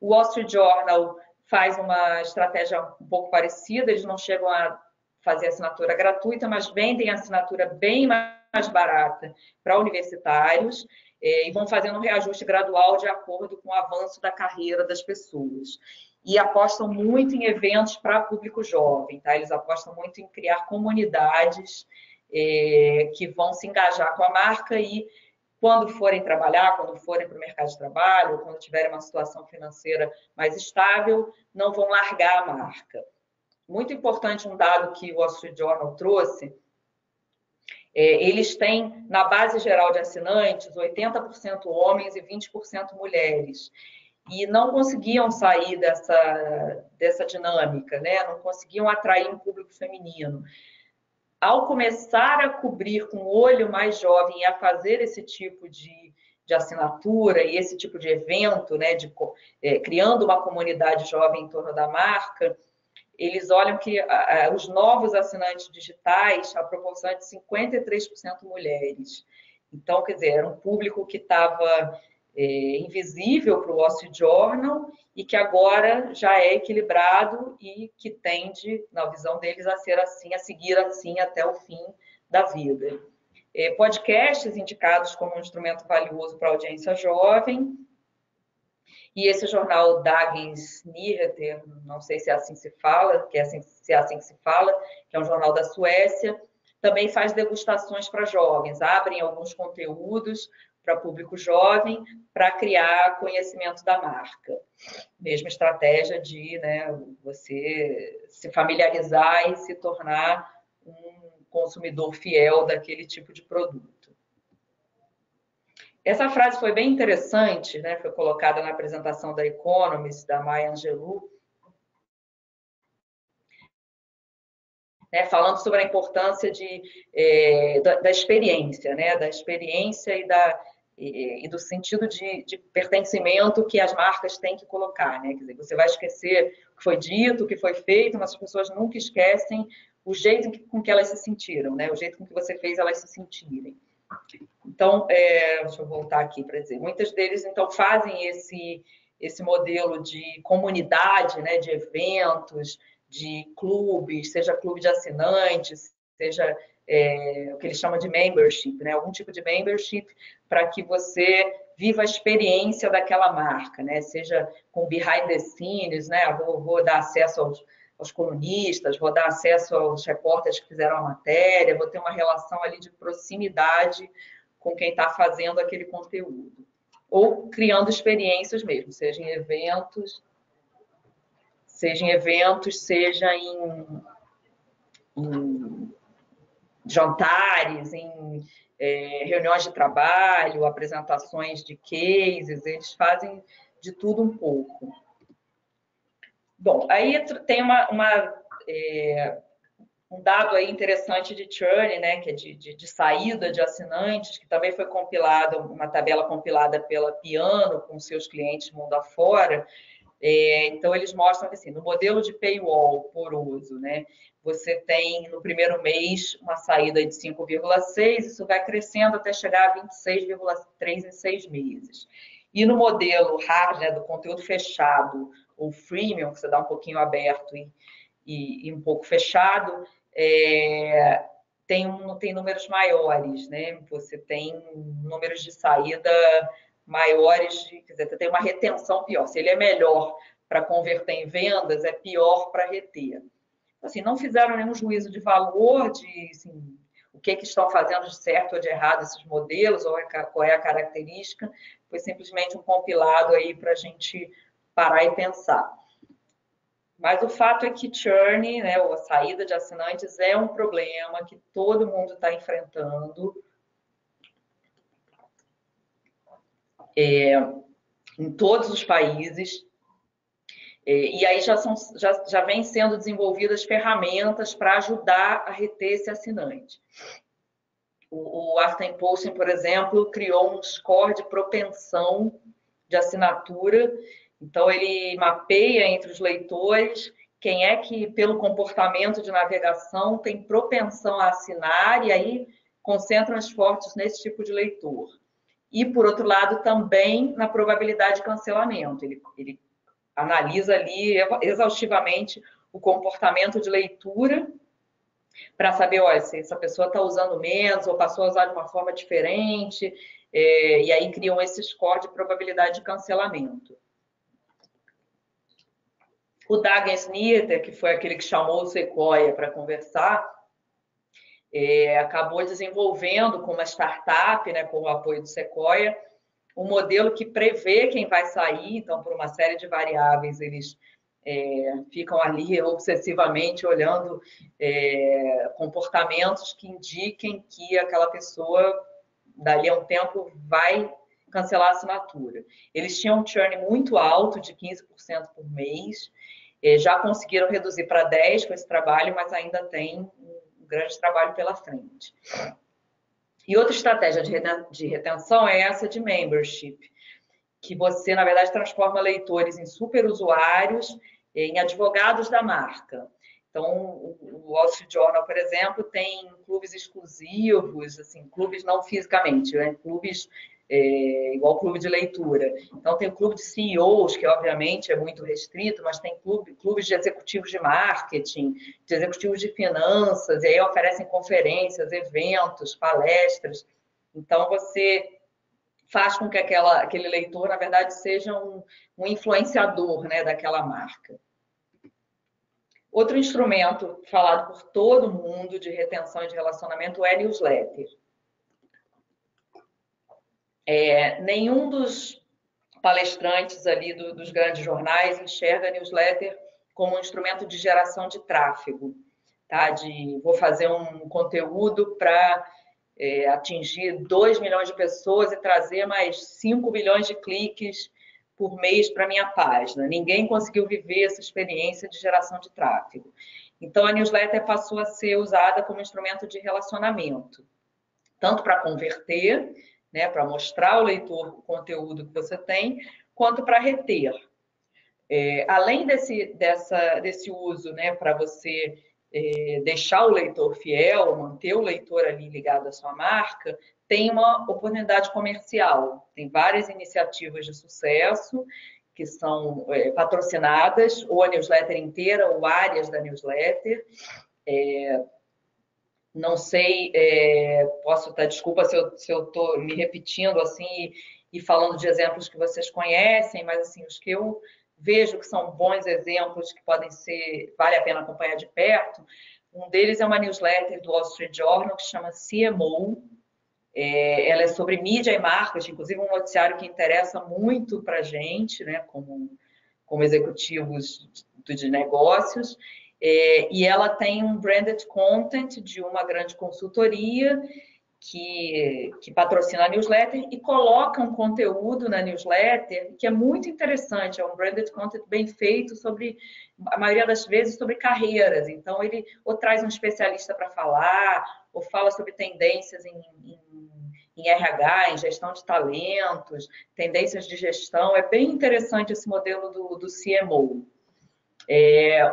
O Wall Street Journal faz uma estratégia um pouco parecida, eles não chegam a fazer assinatura gratuita, mas vendem assinatura bem mais barata para universitários. e vão fazendo um reajuste gradual de acordo com o avanço da carreira das pessoas. E apostam muito em eventos para público jovem, tá? Eles apostam muito em criar comunidades que vão se engajar com a marca e, quando forem trabalhar, quando forem para o mercado de trabalho, quando tiverem uma situação financeira mais estável, não vão largar a marca. Muito importante um dado que o Wall Street Journal trouxe, eles têm, na base geral de assinantes, 80% homens e 20% mulheres. E não conseguiam sair dessa dinâmica, né? Não conseguiam atrair um público feminino. Ao começar a cobrir com o olho mais jovem e a fazer esse tipo de assinatura e esse tipo de evento, né, criando uma comunidade jovem em torno da marca, eles olham que os novos assinantes digitais, a proporção é de 53% mulheres. Então, quer dizer, era um público que estava invisível para o Wall Street Journal e que agora já é equilibrado e que tende, na visão deles, a ser assim, a seguir assim até o fim da vida. Podcasts indicados como um instrumento valioso para a audiência jovem. E esse jornal Dagens Nyheter, não sei se é assim que se fala, se é assim que se fala, que é um jornal da Suécia, também faz degustações para jovens, abrem alguns conteúdos para público jovem para criar conhecimento da marca. Mesma estratégia de, né, você se familiarizar e se tornar um consumidor fiel daquele tipo de produto. Essa frase foi bem interessante, né? Foi colocada na apresentação da Economist, da Maya Angelou, né? Falando sobre a importância da experiência, né? Da experiência e do sentido de pertencimento que as marcas têm que colocar, né? Quer dizer, você vai esquecer o que foi dito, o que foi feito, mas as pessoas nunca esquecem o jeito com que elas se sentiram, né? O jeito com que você fez elas se sentirem. Então, deixa eu voltar aqui para dizer, muitos deles, então, fazem esse modelo de comunidade, né, de eventos, de clubes, seja clube de assinantes, seja o que eles chamam de membership, né, algum tipo de membership para que você viva a experiência daquela marca, né, seja com behind the scenes, né, vou dar acesso aos colunistas, vou dar acesso aos repórteres que fizeram a matéria, vou ter uma relação ali de proximidade com quem está fazendo aquele conteúdo. Ou criando experiências mesmo, seja em eventos, seja em jantares, em reuniões de trabalho, apresentações de cases, eles fazem de tudo um pouco. Bom, aí tem um dado aí interessante de churn, né, que é de saída de assinantes, que também foi compilada, uma tabela compilada pela Piano com seus clientes mundo afora. Então, eles mostram que, assim, no modelo de paywall poroso, né, você tem, no primeiro mês, uma saída de 5,6, isso vai crescendo até chegar a 26,3 em 6 meses. E no modelo hard, né, do conteúdo fechado, ou freemium, que você dá um pouquinho aberto e um pouco fechado, tem números maiores, né? Você tem números de saída maiores, quer dizer, você tem uma retenção pior. Se ele é melhor para converter em vendas, é pior para reter. Assim, não fizeram nenhum juízo de valor, de assim, o que estão fazendo de certo ou de errado esses modelos, ou qual é a característica. Foi simplesmente um compilado aí para a gente parar e pensar. Mas o fato é que churn, né, ou a saída de assinantes, é um problema que todo mundo está enfrentando em todos os países. E aí já vem sendo desenvolvidas ferramentas para ajudar a reter esse assinante. O Artem Posting, por exemplo, criou um score de propensão de assinatura. Então, ele mapeia entre os leitores quem é que, pelo comportamento de navegação, tem propensão a assinar, e aí concentra esforços nesse tipo de leitor. E, por outro lado, também na probabilidade de cancelamento. Ele analisa ali exaustivamente o comportamento de leitura para saber, olha, se essa pessoa está usando menos ou passou a usar de uma forma diferente, e aí criam esse score de probabilidade de cancelamento. O Dagen Snitter, que foi aquele que chamou o Sequoia para conversar, acabou desenvolvendo com uma startup, né, com o apoio do Sequoia, um modelo que prevê quem vai sair. Então, por uma série de variáveis, eles ficam ali obsessivamente olhando comportamentos que indiquem que aquela pessoa, dali a um tempo, vai cancelar a assinatura. Eles tinham um churn muito alto, de 15% por mês, já conseguiram reduzir para 10% com esse trabalho, mas ainda tem um grande trabalho pela frente. E outra estratégia de retenção é essa de membership, que você, na verdade, transforma leitores em superusuários, em advogados da marca. Então, o Wall Street Journal, por exemplo, tem clubes exclusivos, assim, clubes não fisicamente, né? Clubes igual clube de leitura. Então, tem o clube de CEOs, que obviamente é muito restrito, mas tem clubes de executivos de marketing, de executivos de finanças, e aí oferecem conferências, eventos, palestras. Então, você faz com que aquele leitor, na verdade, seja um influenciador, né, daquela marca. Outro instrumento falado por todo mundo de retenção e de relacionamento é newsletter. Nenhum dos palestrantes ali dos grandes jornais enxerga a newsletter como um instrumento de geração de tráfego, tá? Vou fazer um conteúdo para atingir 2 milhões de pessoas e trazer mais 5 milhões de cliques por mês para minha página. Ninguém conseguiu viver essa experiência de geração de tráfego. Então, a newsletter passou a ser usada como instrumento de relacionamento, tanto para converter, né, para mostrar ao leitor o conteúdo que você tem, quanto para reter. Além desse uso, né, para você deixar o leitor fiel, manter o leitor ali ligado à sua marca, tem uma oportunidade comercial. Tem várias iniciativas de sucesso que são patrocinadas, ou a newsletter inteira, ou áreas da newsletter. Não sei, posso estar, desculpa se eu estou me repetindo assim e falando de exemplos que vocês conhecem, mas assim, os que eu vejo que são bons exemplos que vale a pena acompanhar de perto. Um deles é uma newsletter do Wall Street Journal que chama CMO. Ela é sobre mídia e marketing, inclusive um noticiário que interessa muito para a gente, né, como executivos de negócios. E ela tem um branded content de uma grande consultoria que patrocina a newsletter e coloca um conteúdo na newsletter que é muito interessante. É um branded content bem feito sobre, a maioria das vezes, sobre carreiras. Então, ele ou traz um especialista para falar, ou fala sobre tendências em RH, em gestão de talentos, tendências de gestão. É bem interessante esse modelo do CMO.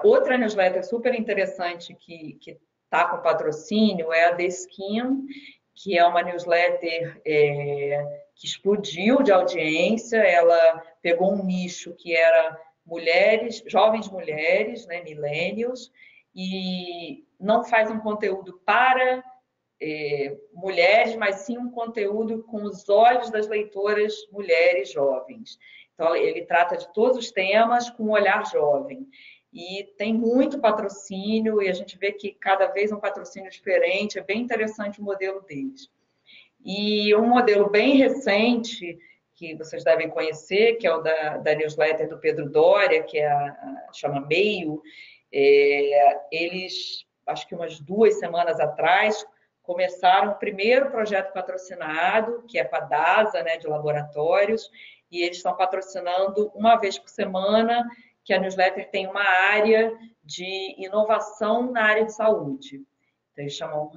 Outra newsletter super interessante que está com patrocínio é a The Skin, que é uma newsletter que explodiu de audiência. Ela pegou um nicho que era mulheres, jovens mulheres, né, millennials, e não faz um conteúdo para mulheres, mas sim um conteúdo com os olhos das leitoras mulheres jovens. Então, ele trata de todos os temas com um olhar jovem. E tem muito patrocínio, e a gente vê que cada vez um patrocínio diferente. É bem interessante o modelo deles. E um modelo bem recente, que vocês devem conhecer, que é o da newsletter do Pedro Doria, que chama Meio. Eles, acho que umas 2 semanas atrás, começaram o primeiro projeto patrocinado, que é para a DASA, né, de laboratórios, e eles estão patrocinando uma vez por semana, que a newsletter tem uma área de inovação na área de saúde. Então, eles chamam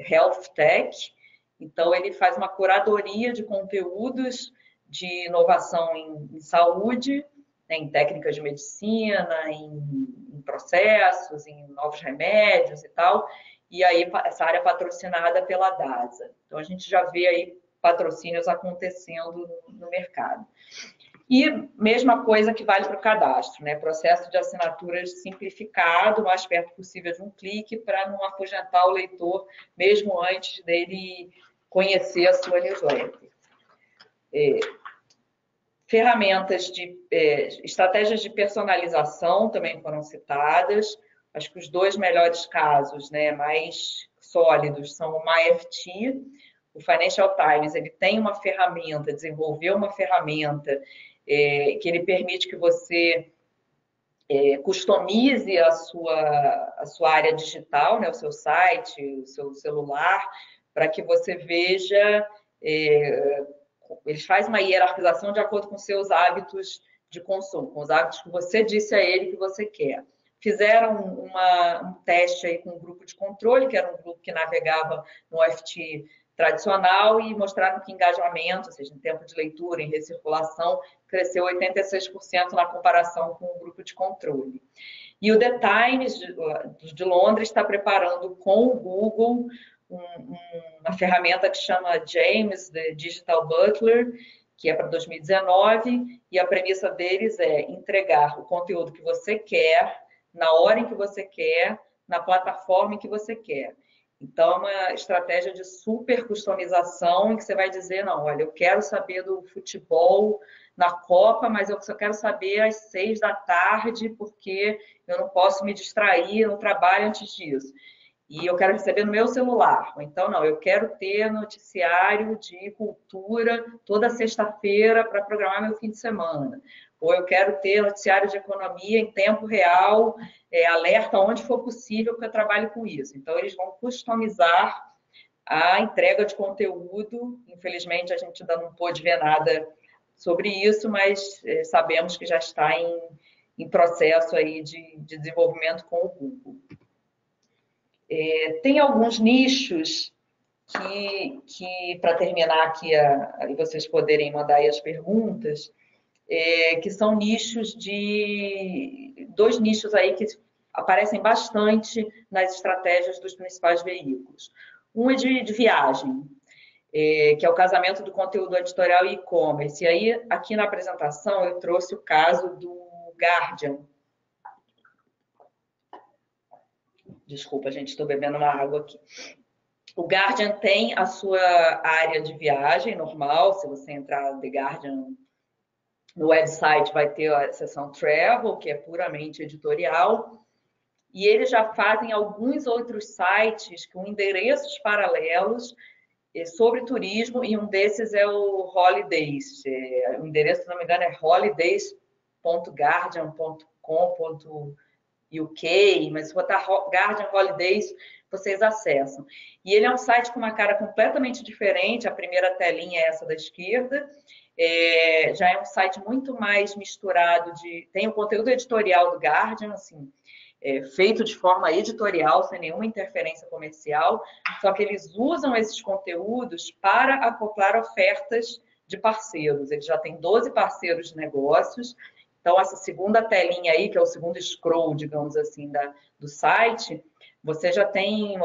Health Tech. Então, ele faz uma curadoria de conteúdos de inovação em saúde, né, em técnicas de medicina, em processos, em novos remédios e tal. E aí, essa área é patrocinada pela DASA. Então, a gente já vê aí patrocínios acontecendo no mercado. E mesma coisa que vale para o cadastro, né? Processo de assinaturas simplificado, o mais perto possível de um clique, para não afugentar o leitor, mesmo antes dele conhecer a sua newsletter. Ferramentas de estratégias de personalização também foram citadas. Acho que os dois melhores casos, né, mais sólidos, são o MyFT. O Financial Times, ele tem uma ferramenta, desenvolveu uma ferramenta que ele permite que você customize a sua área digital, né, o seu site, o seu celular, para que você veja, eles fazem uma hierarquização de acordo com seus hábitos de consumo, com os hábitos que você disse a ele que você quer. Fizeram um teste aí com um grupo de controle, que era um grupo que navegava no FT tradicional, e mostraram que engajamento, ou seja, em tempo de leitura, em recirculação, cresceu 86% na comparação com o grupo de controle. E o The Times de Londres está preparando com o Google uma ferramenta que chama James, The Digital Butler, que é para 2019, e a premissa deles é entregar o conteúdo que você quer, na hora em que você quer, na plataforma em que você quer. Então, é uma estratégia de super customização em que você vai dizer, não, olha, eu quero saber do futebol na Copa, mas eu só quero saber às 6 da tarde, porque eu não posso me distrair no trabalho antes disso. E eu quero receber no meu celular. Então, não, eu quero ter noticiário de cultura toda sexta-feira para programar meu fim de semana. Ou eu quero ter noticiário de economia em tempo real, alerta onde for possível, porque eu trabalho com isso. Então, eles vão customizar a entrega de conteúdo. Infelizmente, a gente ainda não pôde ver nada sobre isso, mas sabemos que já está em processo aí de desenvolvimento com o Google. Tem alguns nichos que para terminar aqui, e vocês poderem mandar aí as perguntas, que são nichos dois nichos aí que aparecem bastante nas estratégias dos principais veículos. Um é de viagem, que é o casamento do conteúdo editorial e e-commerce. E aí, aqui na apresentação, eu trouxe o caso do Guardian. Desculpa, gente, estou bebendo uma água aqui. O Guardian tem a sua área de viagem normal. Se você entrar no The Guardian no website, vai ter a seção Travel, que é puramente editorial. E eles já fazem alguns outros sites com endereços paralelos sobre turismo, e um desses é o Holidays. O endereço, se não me engano, é holidays.guardian.com.uk, mas se botar Guardian Holidays, vocês acessam. E ele é um site com uma cara completamente diferente. A primeira telinha é essa da esquerda. Já é um site muito mais misturado tem o conteúdo editorial do Guardian, assim, feito de forma editorial, sem nenhuma interferência comercial, só que eles usam esses conteúdos para acoplar ofertas de parceiros. Eles já têm 12 parceiros de negócios. Então, essa segunda telinha aí, que é o segundo scroll, digamos assim, do site, você já tem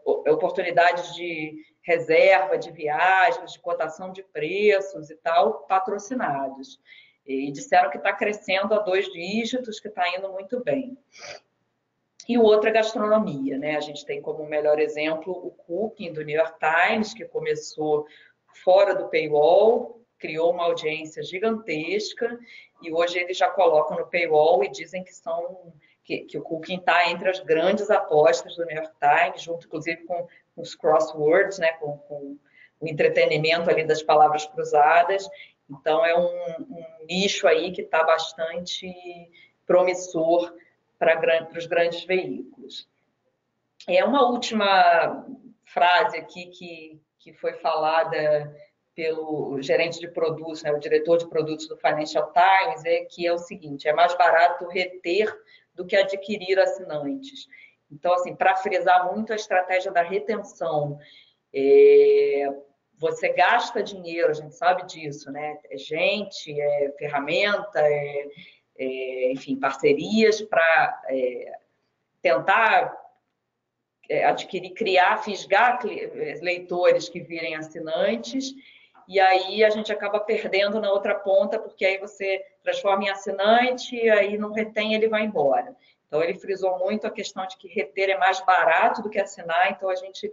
oportunidades de reserva de viagens, de cotação de preços e tal, patrocinados. E disseram que está crescendo a 2 dígitos, que está indo muito bem. E o outro é gastronomia, né? A gente tem como melhor exemplo o Cooking, do New York Times, que começou fora do paywall, criou uma audiência gigantesca, e hoje eles já colocam no paywall e dizem que o Cooking está entre as grandes apostas do New York Times, junto, inclusive, com os crosswords, né? com o entretenimento ali das palavras cruzadas. Então, é um nicho aí que está bastante promissor para os grandes veículos. Uma última frase aqui que foi falada pelo gerente de produtos, né, o diretor de produtos do Financial Times, que é o seguinte: é mais barato reter do que adquirir assinantes. Então, assim, para frisar muito a estratégia da retenção, você gasta dinheiro, a gente sabe disso, né? É gente, é ferramenta, enfim, parcerias para tentar adquirir, criar, fisgar leitores que virem assinantes, e aí a gente acaba perdendo na outra ponta, porque aí você transforma em assinante, e aí não retém, ele vai embora. Então, ele frisou muito a questão de que reter é mais barato do que assinar, então a gente,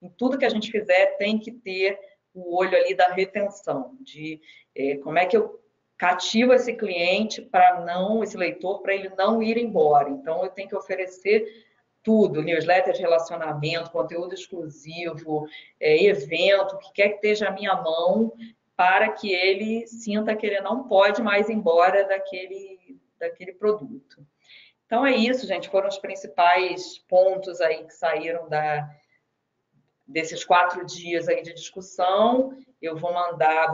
em tudo que a gente fizer, tem que ter o olho ali da retenção, de como é que eu cativo esse cliente para não, esse leitor, para ele não ir embora. Então, eu tenho que oferecer tudo, newsletter de relacionamento, conteúdo exclusivo, evento, o que quer que esteja à minha mão, para que ele sinta que ele não pode mais ir embora daquele produto. Então é isso, gente, foram os principais pontos aí que saíram desses 4 dias aí de discussão. Eu vou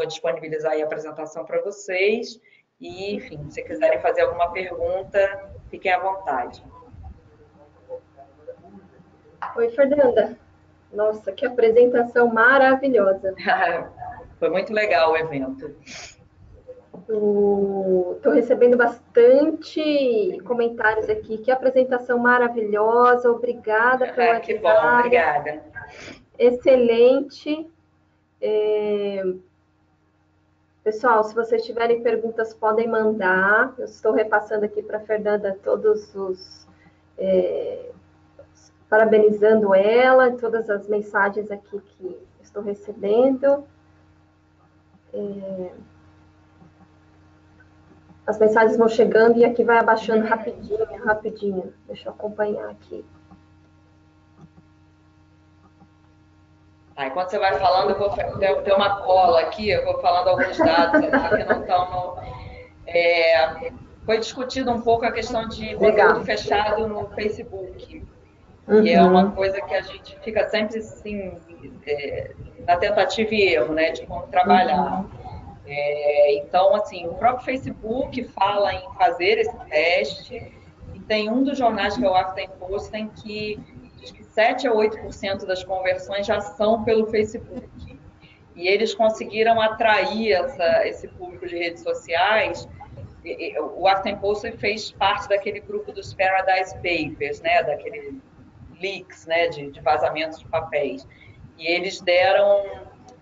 disponibilizar aí a apresentação para vocês e, enfim, se quiserem fazer alguma pergunta, fiquem à vontade. Oi, Fernanda. Nossa, que apresentação maravilhosa. Foi muito legal o evento. Estou recebendo bastante comentários aqui. Que apresentação maravilhosa. Obrigada pela Que bom, obrigada. Excelente. Pessoal, se vocês tiverem perguntas, podem mandar. Eu estou repassando aqui para a Fernanda todos os... parabenizando ela, todas as mensagens aqui que estou recebendo. As mensagens vão chegando e aqui vai abaixando rapidinho. Deixa eu acompanhar aqui. Enquanto você vai falando, eu vou ter uma cola aqui, eu vou falando alguns dados aqui que não estão foi discutido um pouco a questão de conteúdo fechado no Facebook. Que é uma coisa que a gente fica sempre assim, na tentativa e erro, né, de como trabalhar. Então, assim, o próprio Facebook fala em fazer esse teste, e tem um dos jornais, que é o Washington Post, que diz que 7 a 8% das conversões já são pelo Facebook. E eles conseguiram atrair esse público de redes sociais. O Washington Post fez parte daquele grupo dos Paradise Papers, né, daquele leaks, né, de vazamentos de papéis. E eles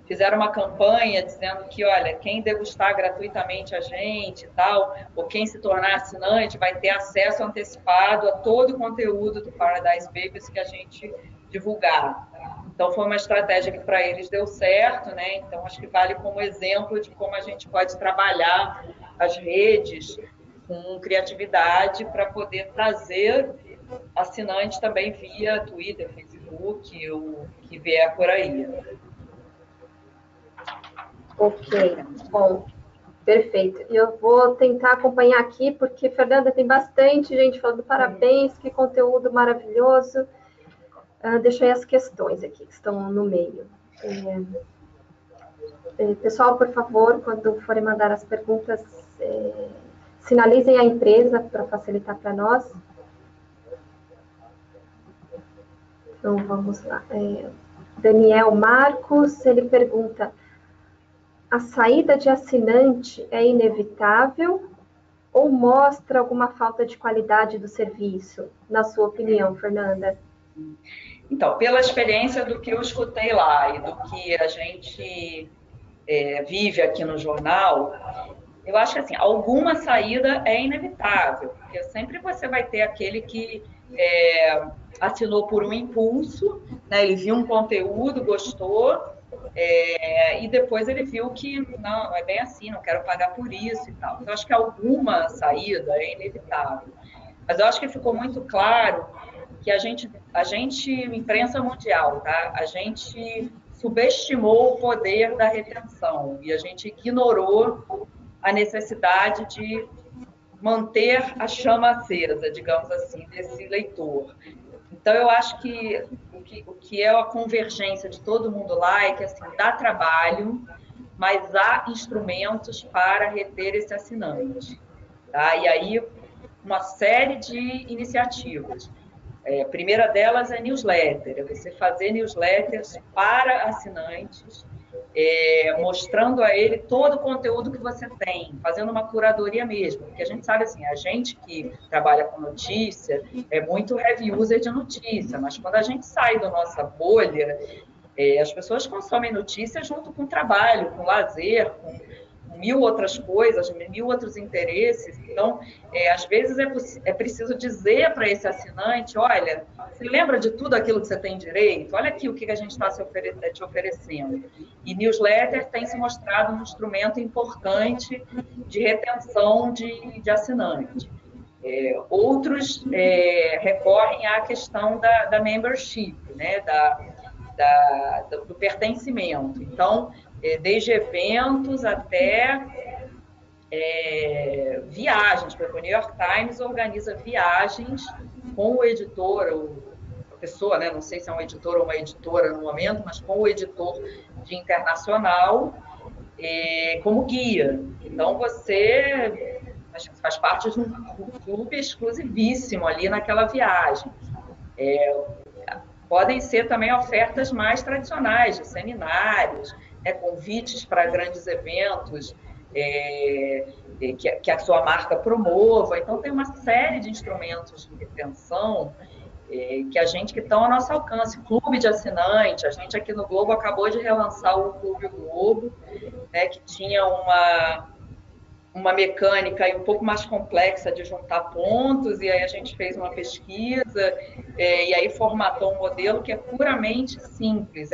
fizeram uma campanha dizendo que, olha, quem degustar gratuitamente a gente e tal, ou quem se tornar assinante, vai ter acesso antecipado a todo o conteúdo do Paradise Papers que a gente divulgar. Então, foi uma estratégia que para eles deu certo, né? Então, acho que vale como exemplo de como a gente pode trabalhar as redes com criatividade para poder trazer assinantes também via Twitter, Facebook, o que vier por aí. Ok, bom, perfeito. Eu vou tentar acompanhar aqui, porque, Fernanda, tem bastante gente falando parabéns, que conteúdo maravilhoso. Deixa aí as questões aqui que estão no meio. Pessoal, por favor, quando forem mandar as perguntas, sinalizem a empresa para facilitar para nós. Então, vamos lá. Daniel Marcos, ele pergunta: a saída de assinante é inevitável ou mostra alguma falta de qualidade do serviço, na sua opinião, Fernanda? Então, pela experiência do que eu escutei lá e do que a gente vive aqui no jornal, eu acho que assim, alguma saída é inevitável, porque sempre você vai ter aquele que assinou por um impulso, né? Ele viu um conteúdo, gostou, e depois ele viu que não é bem assim, não quero pagar por isso e tal. Então, eu acho que alguma saída é inevitável. Mas eu acho que ficou muito claro que a gente imprensa mundial, tá? A gente subestimou o poder da retenção e a gente ignorou a necessidade de manter a chama acesa, digamos assim, desse leitor. Então, eu acho que o que é a convergência de todo mundo lá é que, assim, dá trabalho, mas há instrumentos para reter esse assinante. Tá? E aí, uma série de iniciativas. A primeira delas é newsletter, é você fazer newsletters para assinantes, mostrando a ele todo o conteúdo que você tem, fazendo uma curadoria mesmo, porque a gente sabe assim, a gente que trabalha com notícia é muito heavy user de notícia, mas quando a gente sai da nossa bolha, as pessoas consomem notícia junto com trabalho, com lazer, com mil outras coisas, mil outros interesses. Então, às vezes é preciso dizer para esse assinante, olha, você lembra de tudo aquilo que você tem direito? Olha aqui o que a gente está te oferecendo. E newsletter tem se mostrado um instrumento importante de retenção de assinante. Outros recorrem à questão da membership, né? Do pertencimento. Então, desde eventos até viagens. Por exemplo, o New York Times organiza viagens com o editor, ou a pessoa, né? Não sei se é um editor ou uma editora no momento, mas com o editor de internacional como guia. Então, você faz parte de um clube exclusivíssimo ali naquela viagem. Podem ser também ofertas mais tradicionais, de seminários, convites para grandes eventos que a sua marca promova. Então, tem uma série de instrumentos de retenção que estão ao nosso alcance. Clube de assinante, a gente aqui no Globo acabou de relançar o Clube Globo, né, que tinha uma mecânica um pouco mais complexa de juntar pontos, e aí a gente fez uma pesquisa, e aí formatou um modelo que é puramente simples,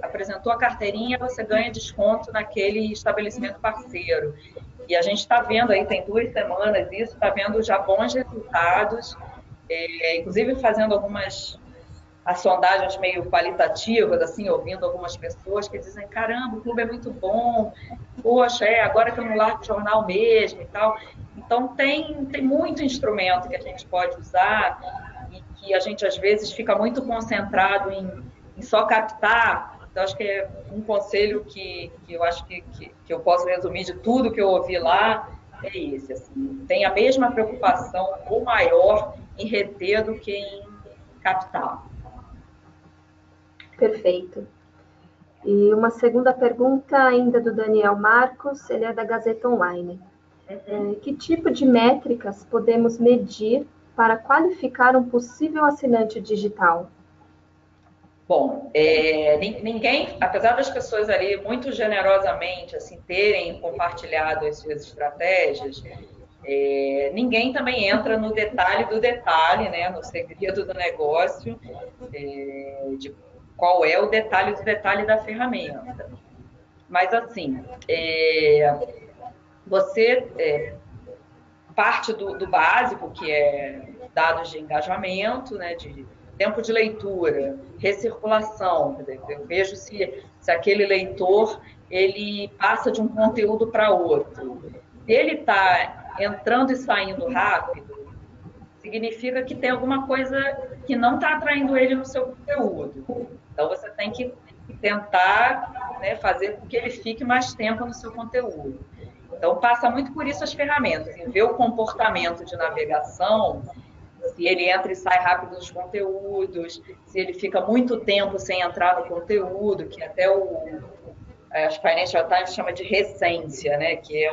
apresentou a carteirinha, você ganha desconto naquele estabelecimento parceiro. E a gente está vendo aí, tem 2 semanas isso, está vendo já bons resultados, inclusive fazendo algumas sondagens meio qualitativas, assim, ouvindo algumas pessoas que dizem, caramba, o clube é muito bom, poxa, agora que eu não largo o jornal mesmo e tal. Então, tem muito instrumento que a gente pode usar e que a gente, às vezes, fica muito concentrado em só captar. Então, acho que é um conselho que eu acho que eu posso resumir de tudo que eu ouvi lá, é esse, assim, tem a mesma preocupação ou maior em reter do que em captar. Perfeito. E uma segunda pergunta ainda do Daniel Marcos, ele é da Gazeta Online. Que tipo de métricas podemos medir para qualificar um possível assinante digital? Bom, ninguém, apesar das pessoas ali muito generosamente assim terem compartilhado as suas estratégias, ninguém também entra no detalhe do detalhe, né, no segredo do negócio, de qual é o detalhe do detalhe da ferramenta. Mas, assim, você parte do básico, que é dados de engajamento, né, de tempo de leitura, recirculação, quer dizer, eu vejo se aquele leitor ele passa de um conteúdo para outro. Se ele está entrando e saindo rápido, significa que tem alguma coisa que não está atraindo ele no seu conteúdo. Então, você tem que tentar, né, fazer com que ele fique mais tempo no seu conteúdo. Então, passa muito por isso as ferramentas, em ver o comportamento de navegação, se ele entra e sai rápido dos conteúdos, se ele fica muito tempo sem entrar no conteúdo, que até as Financial Times chama de recência, né? Que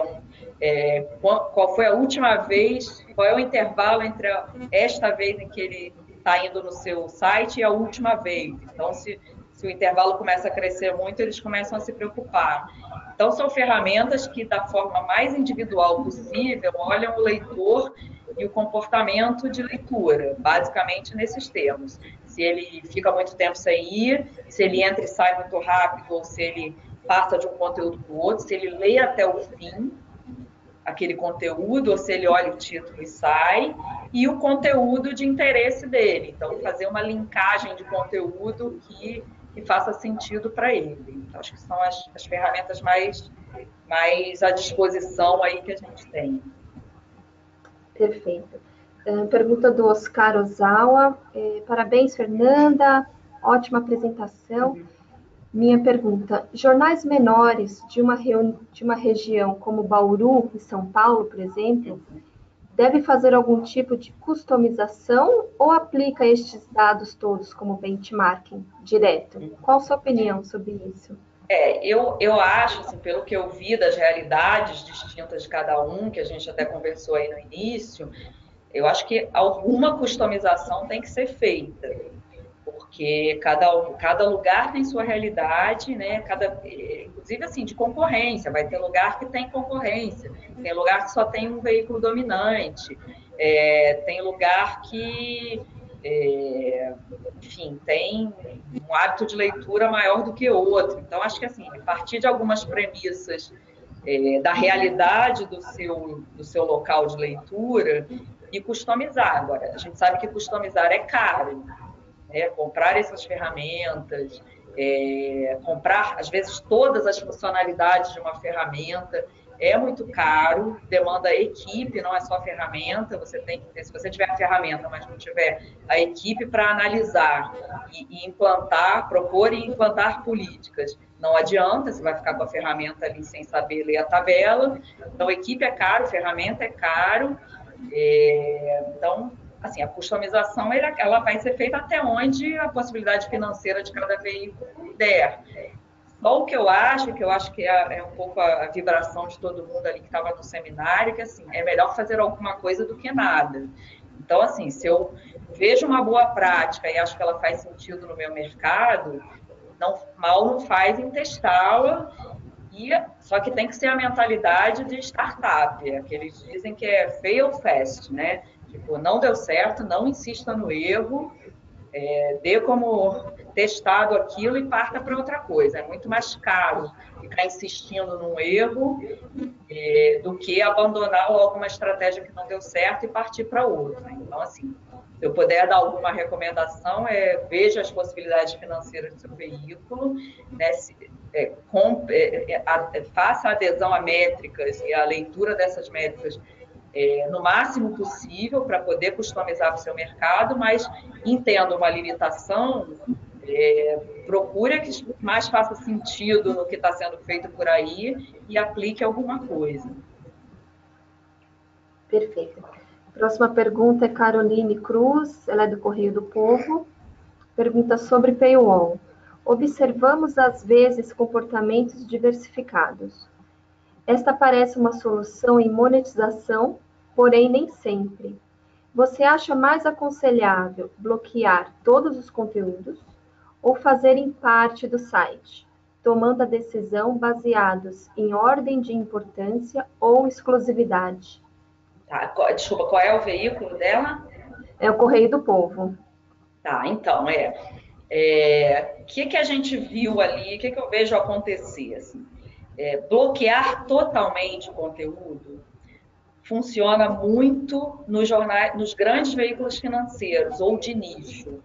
qual foi a última vez, qual é o intervalo entre esta vez em que ele está indo no seu site e a última vez. Então, se o intervalo começa a crescer muito, eles começam a se preocupar. Então, são ferramentas que, da forma mais individual possível, olham o leitor e o comportamento de leitura, basicamente nesses termos. Se ele fica muito tempo sem ir, se ele entra e sai muito rápido, ou se ele passa de um conteúdo para o outro, se ele lê até o fim aquele conteúdo, ou se ele olha o título e sai, e o conteúdo de interesse dele. Então, fazer uma linkagem de conteúdo que faça sentido para ele. Então, acho que são as ferramentas mais à disposição aí que a gente tem. Perfeito. Pergunta do Oscar Ozawa. Parabéns, Fernanda. Ótima apresentação. Minha pergunta: jornais menores de uma região como Bauru, em São Paulo, por exemplo, deve fazer algum tipo de customização ou aplica estes dados todos como benchmarking direto? Qual a sua opinião sobre isso? Eu acho, assim, pelo que eu vi das realidades distintas de cada um, que a gente até conversou aí no início, eu acho que alguma customização tem que ser feita, porque cada lugar tem sua realidade, né? Inclusive assim, de concorrência, vai ter lugar que tem concorrência, tem lugar que só tem um veículo dominante, tem lugar que, enfim, tem um hábito de leitura maior do que outro. Então, acho que assim, a partir de algumas premissas da realidade do seu local de leitura e customizar. Agora, a gente sabe que customizar é caro, né? Comprar essas ferramentas, comprar, às vezes, todas as funcionalidades de uma ferramenta é muito caro, demanda equipe, não é só ferramenta, você tem que ter, se você tiver a ferramenta, mas não tiver a equipe para analisar e implantar, propor e implantar políticas, não adianta, você vai ficar com a ferramenta ali sem saber ler a tabela, então equipe é caro, ferramenta é caro, então assim, a customização ela vai ser feita até onde a possibilidade financeira de cada veículo der. Só o que eu acho que é um pouco a vibração de todo mundo ali que estava no seminário, que assim, é melhor fazer alguma coisa do que nada. Então, assim, se eu vejo uma boa prática e acho que ela faz sentido no meu mercado, mal não faz em testá-la, só que tem que ser a mentalidade de startup, que eles dizem que é fail fast, né? Tipo, não deu certo, não insista no erro, dê como testado aquilo e parta para outra coisa. É muito mais caro ficar insistindo num erro do que abandonar logo uma estratégia que não deu certo e partir para outra. Então, assim, se eu puder dar alguma recomendação, veja as possibilidades financeiras do seu veículo, né? Faça a adesão a métricas e a leitura dessas métricas no máximo possível para poder customizar para o seu mercado, mas entenda uma limitação, procure a que mais faça sentido no que está sendo feito por aí e aplique alguma coisa. Perfeito. Próxima pergunta é Caroline Cruz, ela é do Correio do Povo. Pergunta sobre paywall. Observamos às vezes comportamentos diversificados. Esta parece uma solução em monetização, porém nem sempre. Você acha mais aconselhável bloquear todos os conteúdos ou fazer em parte do site, tomando a decisão baseados em ordem de importância ou exclusividade? Tá, desculpa, qual é o veículo dela? É o Correio do Povo. Tá, então, que a gente viu ali, o que eu vejo acontecer? Assim, bloquear totalmente o conteúdo funciona muito nos jornais, nos grandes veículos financeiros ou de nicho,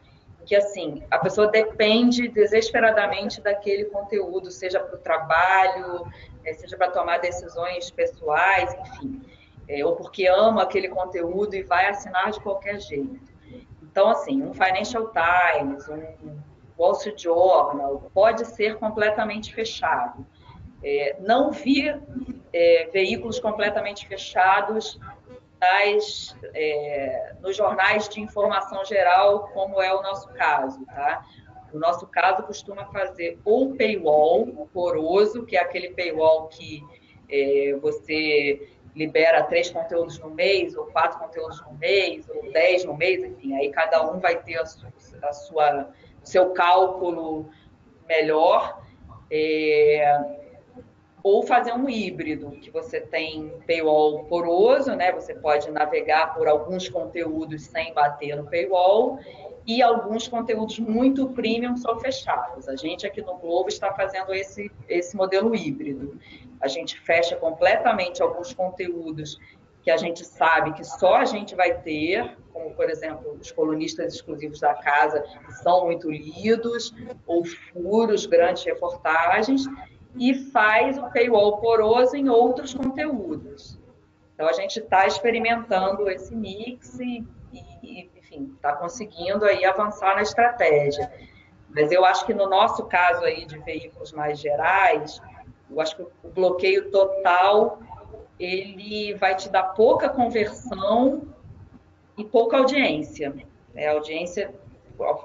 que assim a pessoa depende desesperadamente daquele conteúdo, seja para o trabalho, seja para tomar decisões pessoais, enfim, ou porque ama aquele conteúdo e vai assinar de qualquer jeito. Então, assim, um Financial Times, um Wall Street Journal pode ser completamente fechado. Não vi veículos completamente fechados nos jornais de informação geral, como é o nosso caso, tá? O nosso caso costuma fazer ou paywall poroso, que é aquele paywall que você libera 3 conteúdos no mês, ou 4 conteúdos no mês, ou 10 no mês, enfim, aí cada um vai ter o seu cálculo melhor. Ou fazer um híbrido, que você tem paywall poroso, né? Você pode navegar por alguns conteúdos sem bater no paywall, e alguns conteúdos muito premium são fechados. A gente aqui no Globo está fazendo esse modelo híbrido. A gente fecha completamente alguns conteúdos que a gente sabe que só a gente vai ter, como, por exemplo, os colunistas exclusivos da casa, que são muito lidos, ou furos, grandes reportagens, e faz o paywall poroso em outros conteúdos. Então, a gente está experimentando esse mix e, enfim, está conseguindo aí avançar na estratégia. Mas eu acho que no nosso caso aí de veículos mais gerais, eu acho que o bloqueio total ele vai te dar pouca conversão e pouca audiência. A audiência,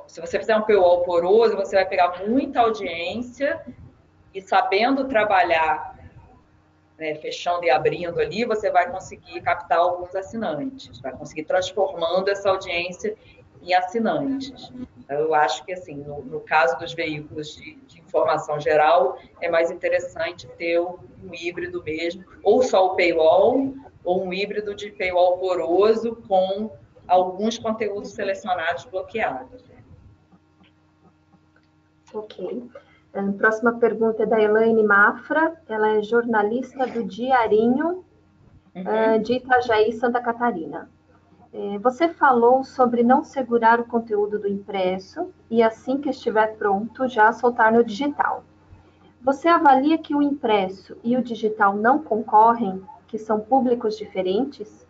se você fizer um paywall poroso, você vai pegar muita audiência e sabendo trabalhar, né, fechando e abrindo ali, você vai conseguir captar alguns assinantes, vai conseguir transformando essa audiência em assinantes. Eu acho que, assim, no caso dos veículos de informação geral, é mais interessante ter um híbrido mesmo, ou só o paywall, ou um híbrido de paywall poroso com alguns conteúdos selecionados bloqueados. Ok. Próxima pergunta é da Elaine Mafra, ela é jornalista do Diarinho, de Itajaí, Santa Catarina. Você falou sobre não segurar o conteúdo do impresso e, assim que estiver pronto, já soltar no digital. Você avalia que o impresso e o digital não concorrem, que são públicos diferentes?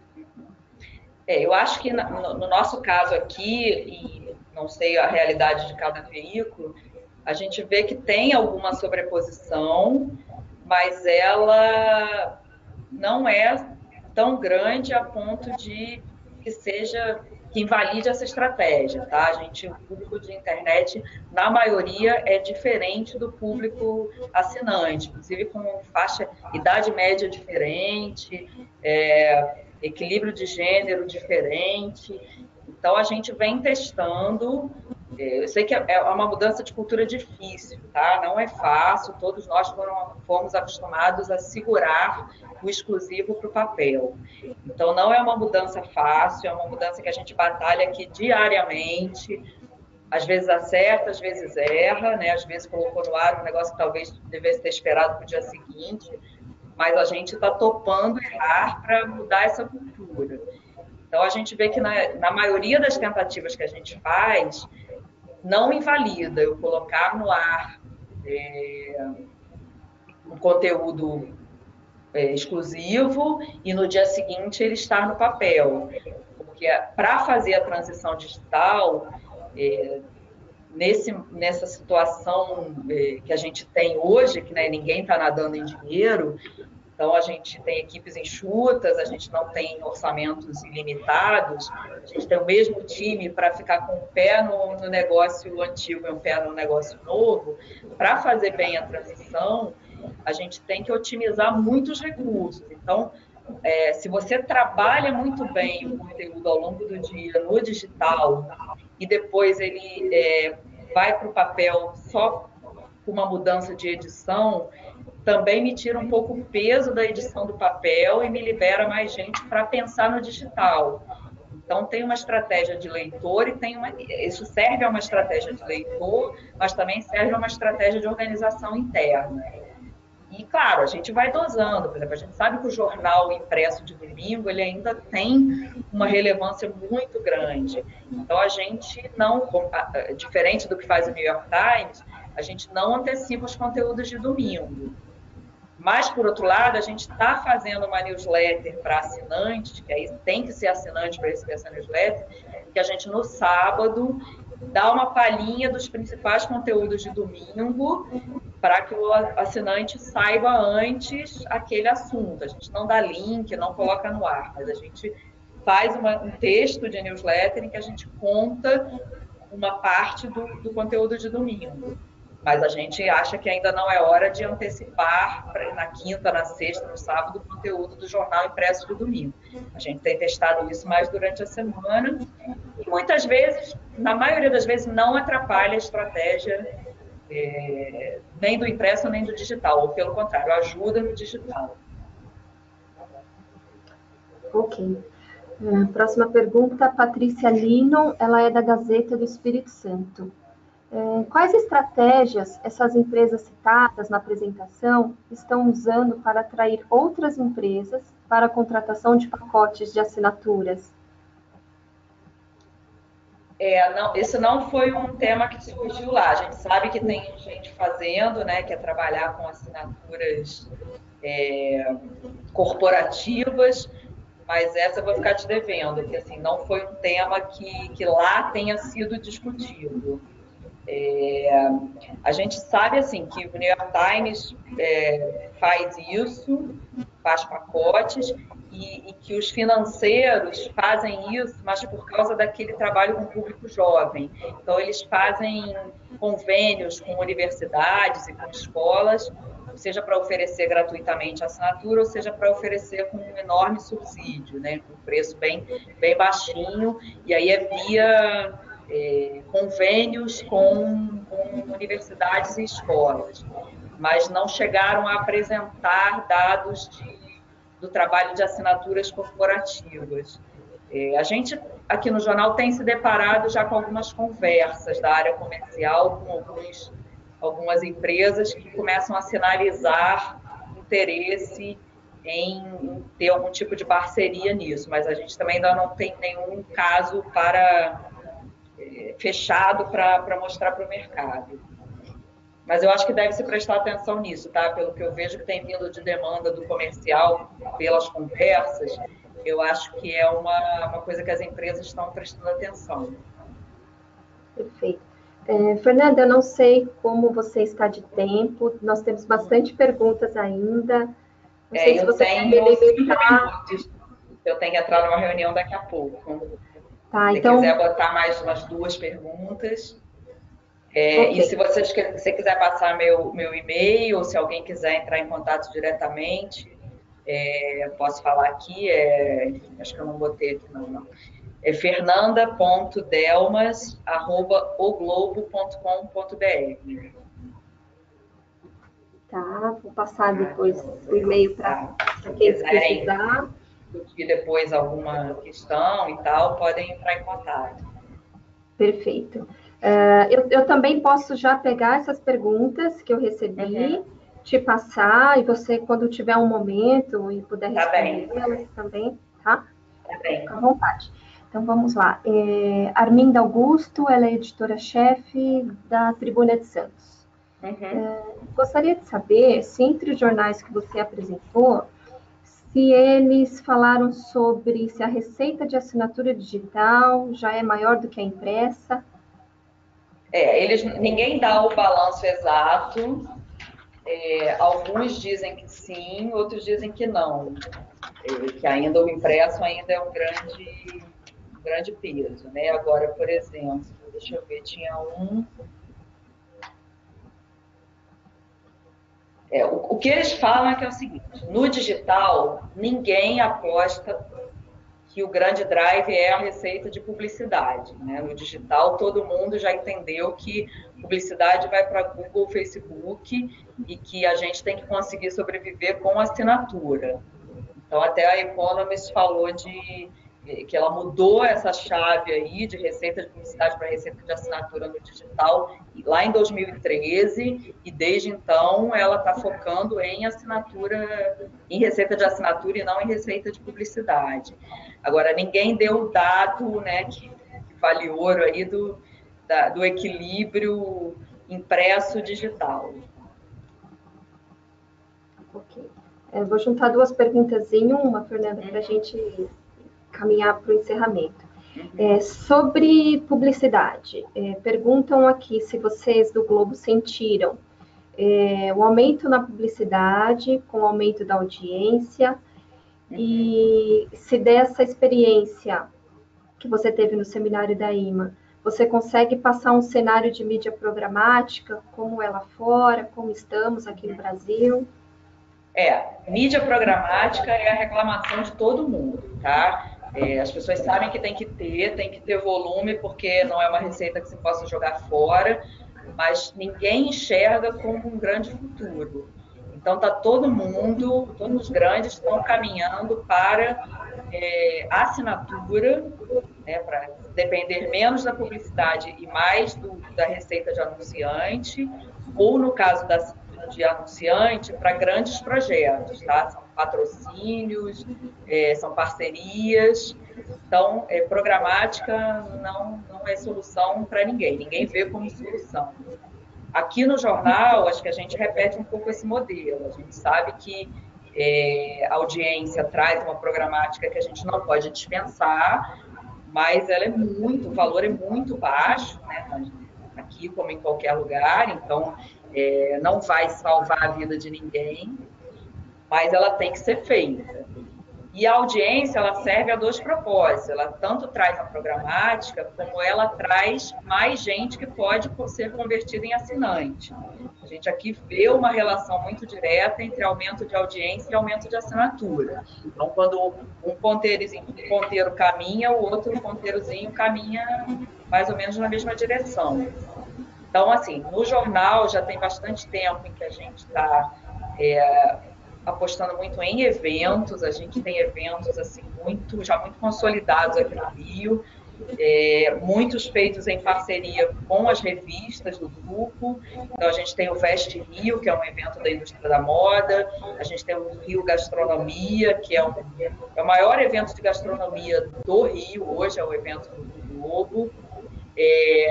Eu acho que no nosso caso aqui, e não sei a realidade de cada veículo, a gente vê que tem alguma sobreposição, mas ela não é tão grande a ponto de que invalide essa estratégia, tá? O público de internet, na maioria, é diferente do público assinante, inclusive com idade média diferente, equilíbrio de gênero diferente. Então, a gente vem testando. Eu sei que é uma mudança de cultura difícil, tá? Não é fácil, todos nós fomos acostumados a segurar o exclusivo para o papel. Então, não é uma mudança fácil, é uma mudança que a gente batalha aqui diariamente. Às vezes acerta, às vezes erra, né? Às vezes colocou no ar um negócio que talvez devesse ter esperado para o dia seguinte, mas a gente está topando errar para mudar essa cultura. Então, a gente vê que na maioria das tentativas que a gente faz, não invalida eu colocar no ar um conteúdo exclusivo e no dia seguinte ele estar no papel. Porque para fazer a transição digital, nessa situação que a gente tem hoje, que né, ninguém está nadando em dinheiro, então a gente tem equipes enxutas, a gente não tem orçamentos ilimitados, a gente tem o mesmo time para ficar com um pé no negócio antigo e um pé no negócio novo. Para fazer bem a transição, a gente tem que otimizar muitos recursos. Então, se você trabalha muito bem o conteúdo ao longo do dia no digital e depois ele vai para o papel só com uma mudança de edição, também me tira um pouco o peso da edição do papel e me libera mais gente para pensar no digital. Então, tem uma estratégia de leitor isso serve a uma estratégia de leitor, mas também serve a uma estratégia de organização interna. E, claro, a gente vai dosando. Por exemplo, a gente sabe que o jornal impresso de domingo ele ainda tem uma relevância muito grande. Então, a gente não, diferente do que faz o New York Times, a gente não antecipa os conteúdos de domingo. Mas, por outro lado, a gente está fazendo uma newsletter para assinantes, que aí tem que ser assinante para receber essa newsletter, que a gente, no sábado, dá uma palhinha dos principais conteúdos de domingo para que o assinante saiba antes aquele assunto. A gente não dá link, não coloca no ar, mas a gente faz um texto de newsletter em que a gente conta uma parte do conteúdo de domingo. Mas a gente acha que ainda não é hora de antecipar na quinta, na sexta, no sábado, o conteúdo do jornal impresso de domingo. A gente tem testado isso mais durante a semana e muitas vezes, na maioria das vezes, não atrapalha a estratégia nem do impresso nem do digital, ou pelo contrário, ajuda no digital. Ok. Próxima pergunta, Patrícia Lino, ela é da Gazeta do Espírito Santo. Quais estratégias essas empresas citadas na apresentação estão usando para atrair outras empresas para a contratação de pacotes de assinaturas? Esse não foi um tema que surgiu lá. A gente sabe que tem gente fazendo, né, que é trabalhar com assinaturas corporativas, mas essa eu vou ficar te devendo, porque assim, não foi um tema que lá tenha sido discutido. A gente sabe assim que o New York Times faz isso, faz pacotes, e que os financeiros fazem isso, mas por causa daquele trabalho com o público jovem. Então, eles fazem convênios com universidades e com escolas, seja para oferecer gratuitamente a assinatura, ou seja para oferecer com um enorme subsídio, né, com um preço bem baixinho, e aí é via convênios com universidades e escolas, mas não chegaram a apresentar dados do trabalho de assinaturas corporativas. A gente, aqui no jornal, tem se deparado já com algumas conversas da área comercial com algumas empresas que começam a sinalizar interesse em ter algum tipo de parceria nisso, mas a gente também ainda não tem nenhum caso fechado para mostrar para o mercado. Mas eu acho que deve se prestar atenção nisso, tá? Pelo que eu vejo que tem vindo de demanda do comercial pelas conversas, eu acho que é uma coisa que as empresas estão prestando atenção. Perfeito. Fernanda, eu não sei como você está de tempo, nós temos bastante perguntas ainda. Não sei se você tenho quer me 5 limitar. minutos. Eu tenho que entrar numa reunião daqui a pouco. Tá, se então... quiser botar mais umas 2 perguntas. Okay. E se você quiser passar meu e-mail, ou se alguém quiser entrar em contato diretamente, posso falar aqui, acho que eu não botei aqui não. É fernanda.delmas@oglobo.com.br. Tá, vou passar depois o e-mail para quem precisar. Se depois alguma questão e tal, podem entrar em contato. Perfeito. Eu também posso já pegar essas perguntas que eu recebi, te passar, e você, quando tiver um momento e puder responder-las também, tá? Tá bem. Fica à vontade. Então, vamos lá. Arminda Augusto, ela é editora-chefe da Tribuna de Santos. Gostaria de saber se entre os jornais que você apresentou, se eles falaram sobre se a receita de assinatura digital já é maior do que a impressa. Ninguém dá o balanço exato. Alguns dizem que sim, outros dizem que não. Que ainda o impresso ainda é um grande peso, né? Agora, por exemplo, deixa eu ver, tinha um... O que eles falam é que é o seguinte, no digital, ninguém aposta que o grande drive é a receita de publicidade, né? No digital, todo mundo já entendeu que publicidade vai para Google, Facebook, e que a gente tem que conseguir sobreviver com assinatura. Então, até a Economist falou que ela mudou essa chave aí de receita de publicidade para receita de assinatura no digital lá em 2013, e desde então ela está focando em receita de assinatura e não em receita de publicidade. Agora, ninguém deu o dado, né, que vale ouro aí do equilíbrio impresso-digital. Ok. Vou juntar 2 perguntas em uma, Fernanda, para a gente caminhar para o encerramento. Sobre publicidade, perguntam aqui se vocês do Globo sentiram o aumento na publicidade com o aumento da audiência, e se dessa experiência que você teve no seminário da IMA, você consegue passar um cenário de mídia programática, como é lá fora, como estamos aqui no Brasil? Mídia programática é a reclamação de todo mundo, tá? As pessoas sabem que tem que ter volume, porque não é uma receita que se possa jogar fora, mas ninguém enxerga como um grande futuro. Então, todos os grandes estão caminhando para assinatura, né, para depender menos da publicidade e mais da receita de anunciante, ou no caso de anunciante, para grandes projetos, tá? São patrocínios, são parcerias. Então, programática não é solução para ninguém vê como solução. Aqui no jornal, acho que a gente repete um pouco esse modelo. A gente sabe que a audiência traz uma programática que a gente não pode dispensar, mas o valor é muito baixo, né? Aqui como em qualquer lugar, então não vai salvar a vida de ninguém, mas ela tem que ser feita. E a audiência, ela serve a dois propósitos. Ela tanto traz a programática, como ela traz mais gente que pode ser convertida em assinante. A gente aqui vê uma relação muito direta entre aumento de audiência e aumento de assinatura. Então, quando um ponteiro caminha, o outro ponteirozinho caminha mais ou menos na mesma direção. Então, assim, no jornal já tem bastante tempo em que a gente está apostando muito em eventos. A gente tem eventos assim já muito consolidados aqui no Rio, muitos feitos em parceria com as revistas do grupo. Então a gente tem o Veste Rio, que é um evento da indústria da moda. A gente tem o Rio Gastronomia, que é o maior evento de gastronomia do Rio hoje, é o evento do Globo.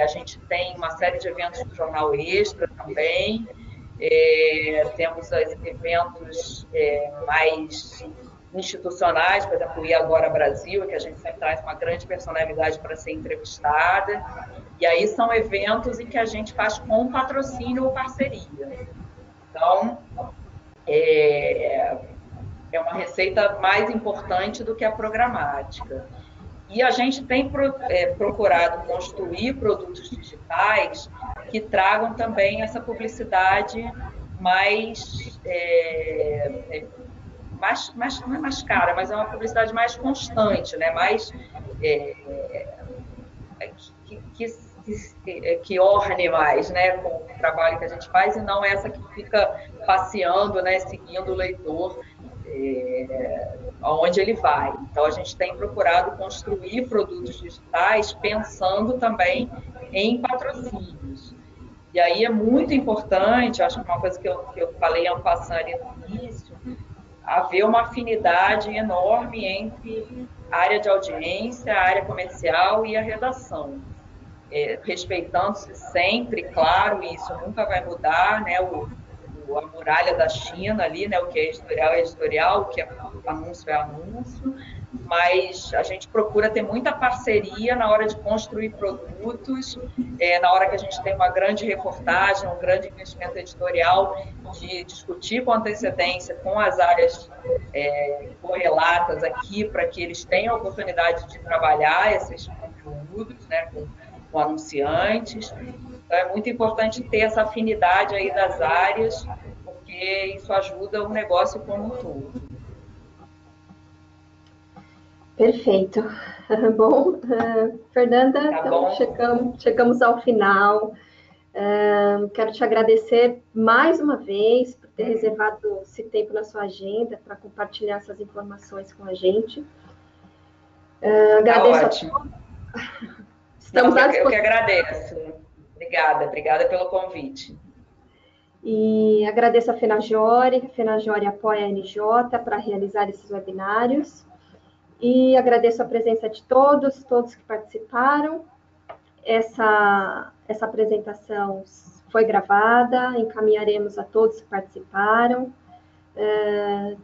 A gente tem uma série de eventos do Jornal Extra também. Temos eventos mais institucionais, por exemplo, o E Agora Brasil, que a gente sempre traz uma grande personalidade para ser entrevistada. E aí são eventos em que a gente faz com patrocínio ou parceria. Então, é uma receita mais importante do que a programática. E a gente tem procurado construir produtos digitais que tragam também essa publicidade mais, não é mais cara, mas é uma publicidade mais constante, né? Mais que orne mais, né, com o trabalho que a gente faz, e não essa que fica passeando, né, seguindo o leitor aonde ele vai. Então, a gente tem procurado construir produtos digitais pensando também em patrocínios. E aí é muito importante, acho que uma coisa que eu falei en passant ali no início, haver uma afinidade enorme entre a área de audiência, a área comercial e a redação. Respeitando-se sempre, claro, e isso nunca vai mudar, né, a muralha da China ali, né, o que é editorial, o que é anúncio, mas a gente procura ter muita parceria na hora de construir produtos, na hora que a gente tem uma grande reportagem, um grande investimento editorial, de discutir com antecedência com as áreas correlatas aqui, para que eles tenham a oportunidade de trabalhar esses conteúdos, né, com anunciantes. Então, é muito importante ter essa afinidade aí das áreas, porque isso ajuda o negócio como um todo. Perfeito. Bom, Fernanda, Tá então chegamos ao final. Quero te agradecer mais uma vez por ter reservado esse tempo na sua agenda para compartilhar essas informações com a gente. Agradeço tá ótimo. Estamos à disposição. Eu que agradeço. Obrigada pelo convite. E agradeço a Fenajore. A Fenajore apoia a NJ para realizar esses webinários. E agradeço a presença de todos que participaram. Essa apresentação foi gravada, encaminharemos a todos que participaram.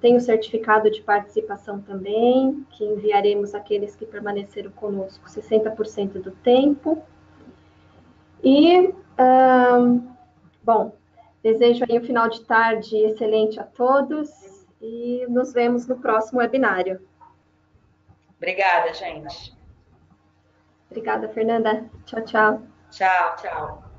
Tem o certificado de participação também, que enviaremos àqueles que permaneceram conosco 60% do tempo. E, bom, desejo aí um final de tarde excelente a todos e nos vemos no próximo webinário. Obrigada, gente. Obrigada, Fernanda. Tchau, tchau. Tchau, tchau.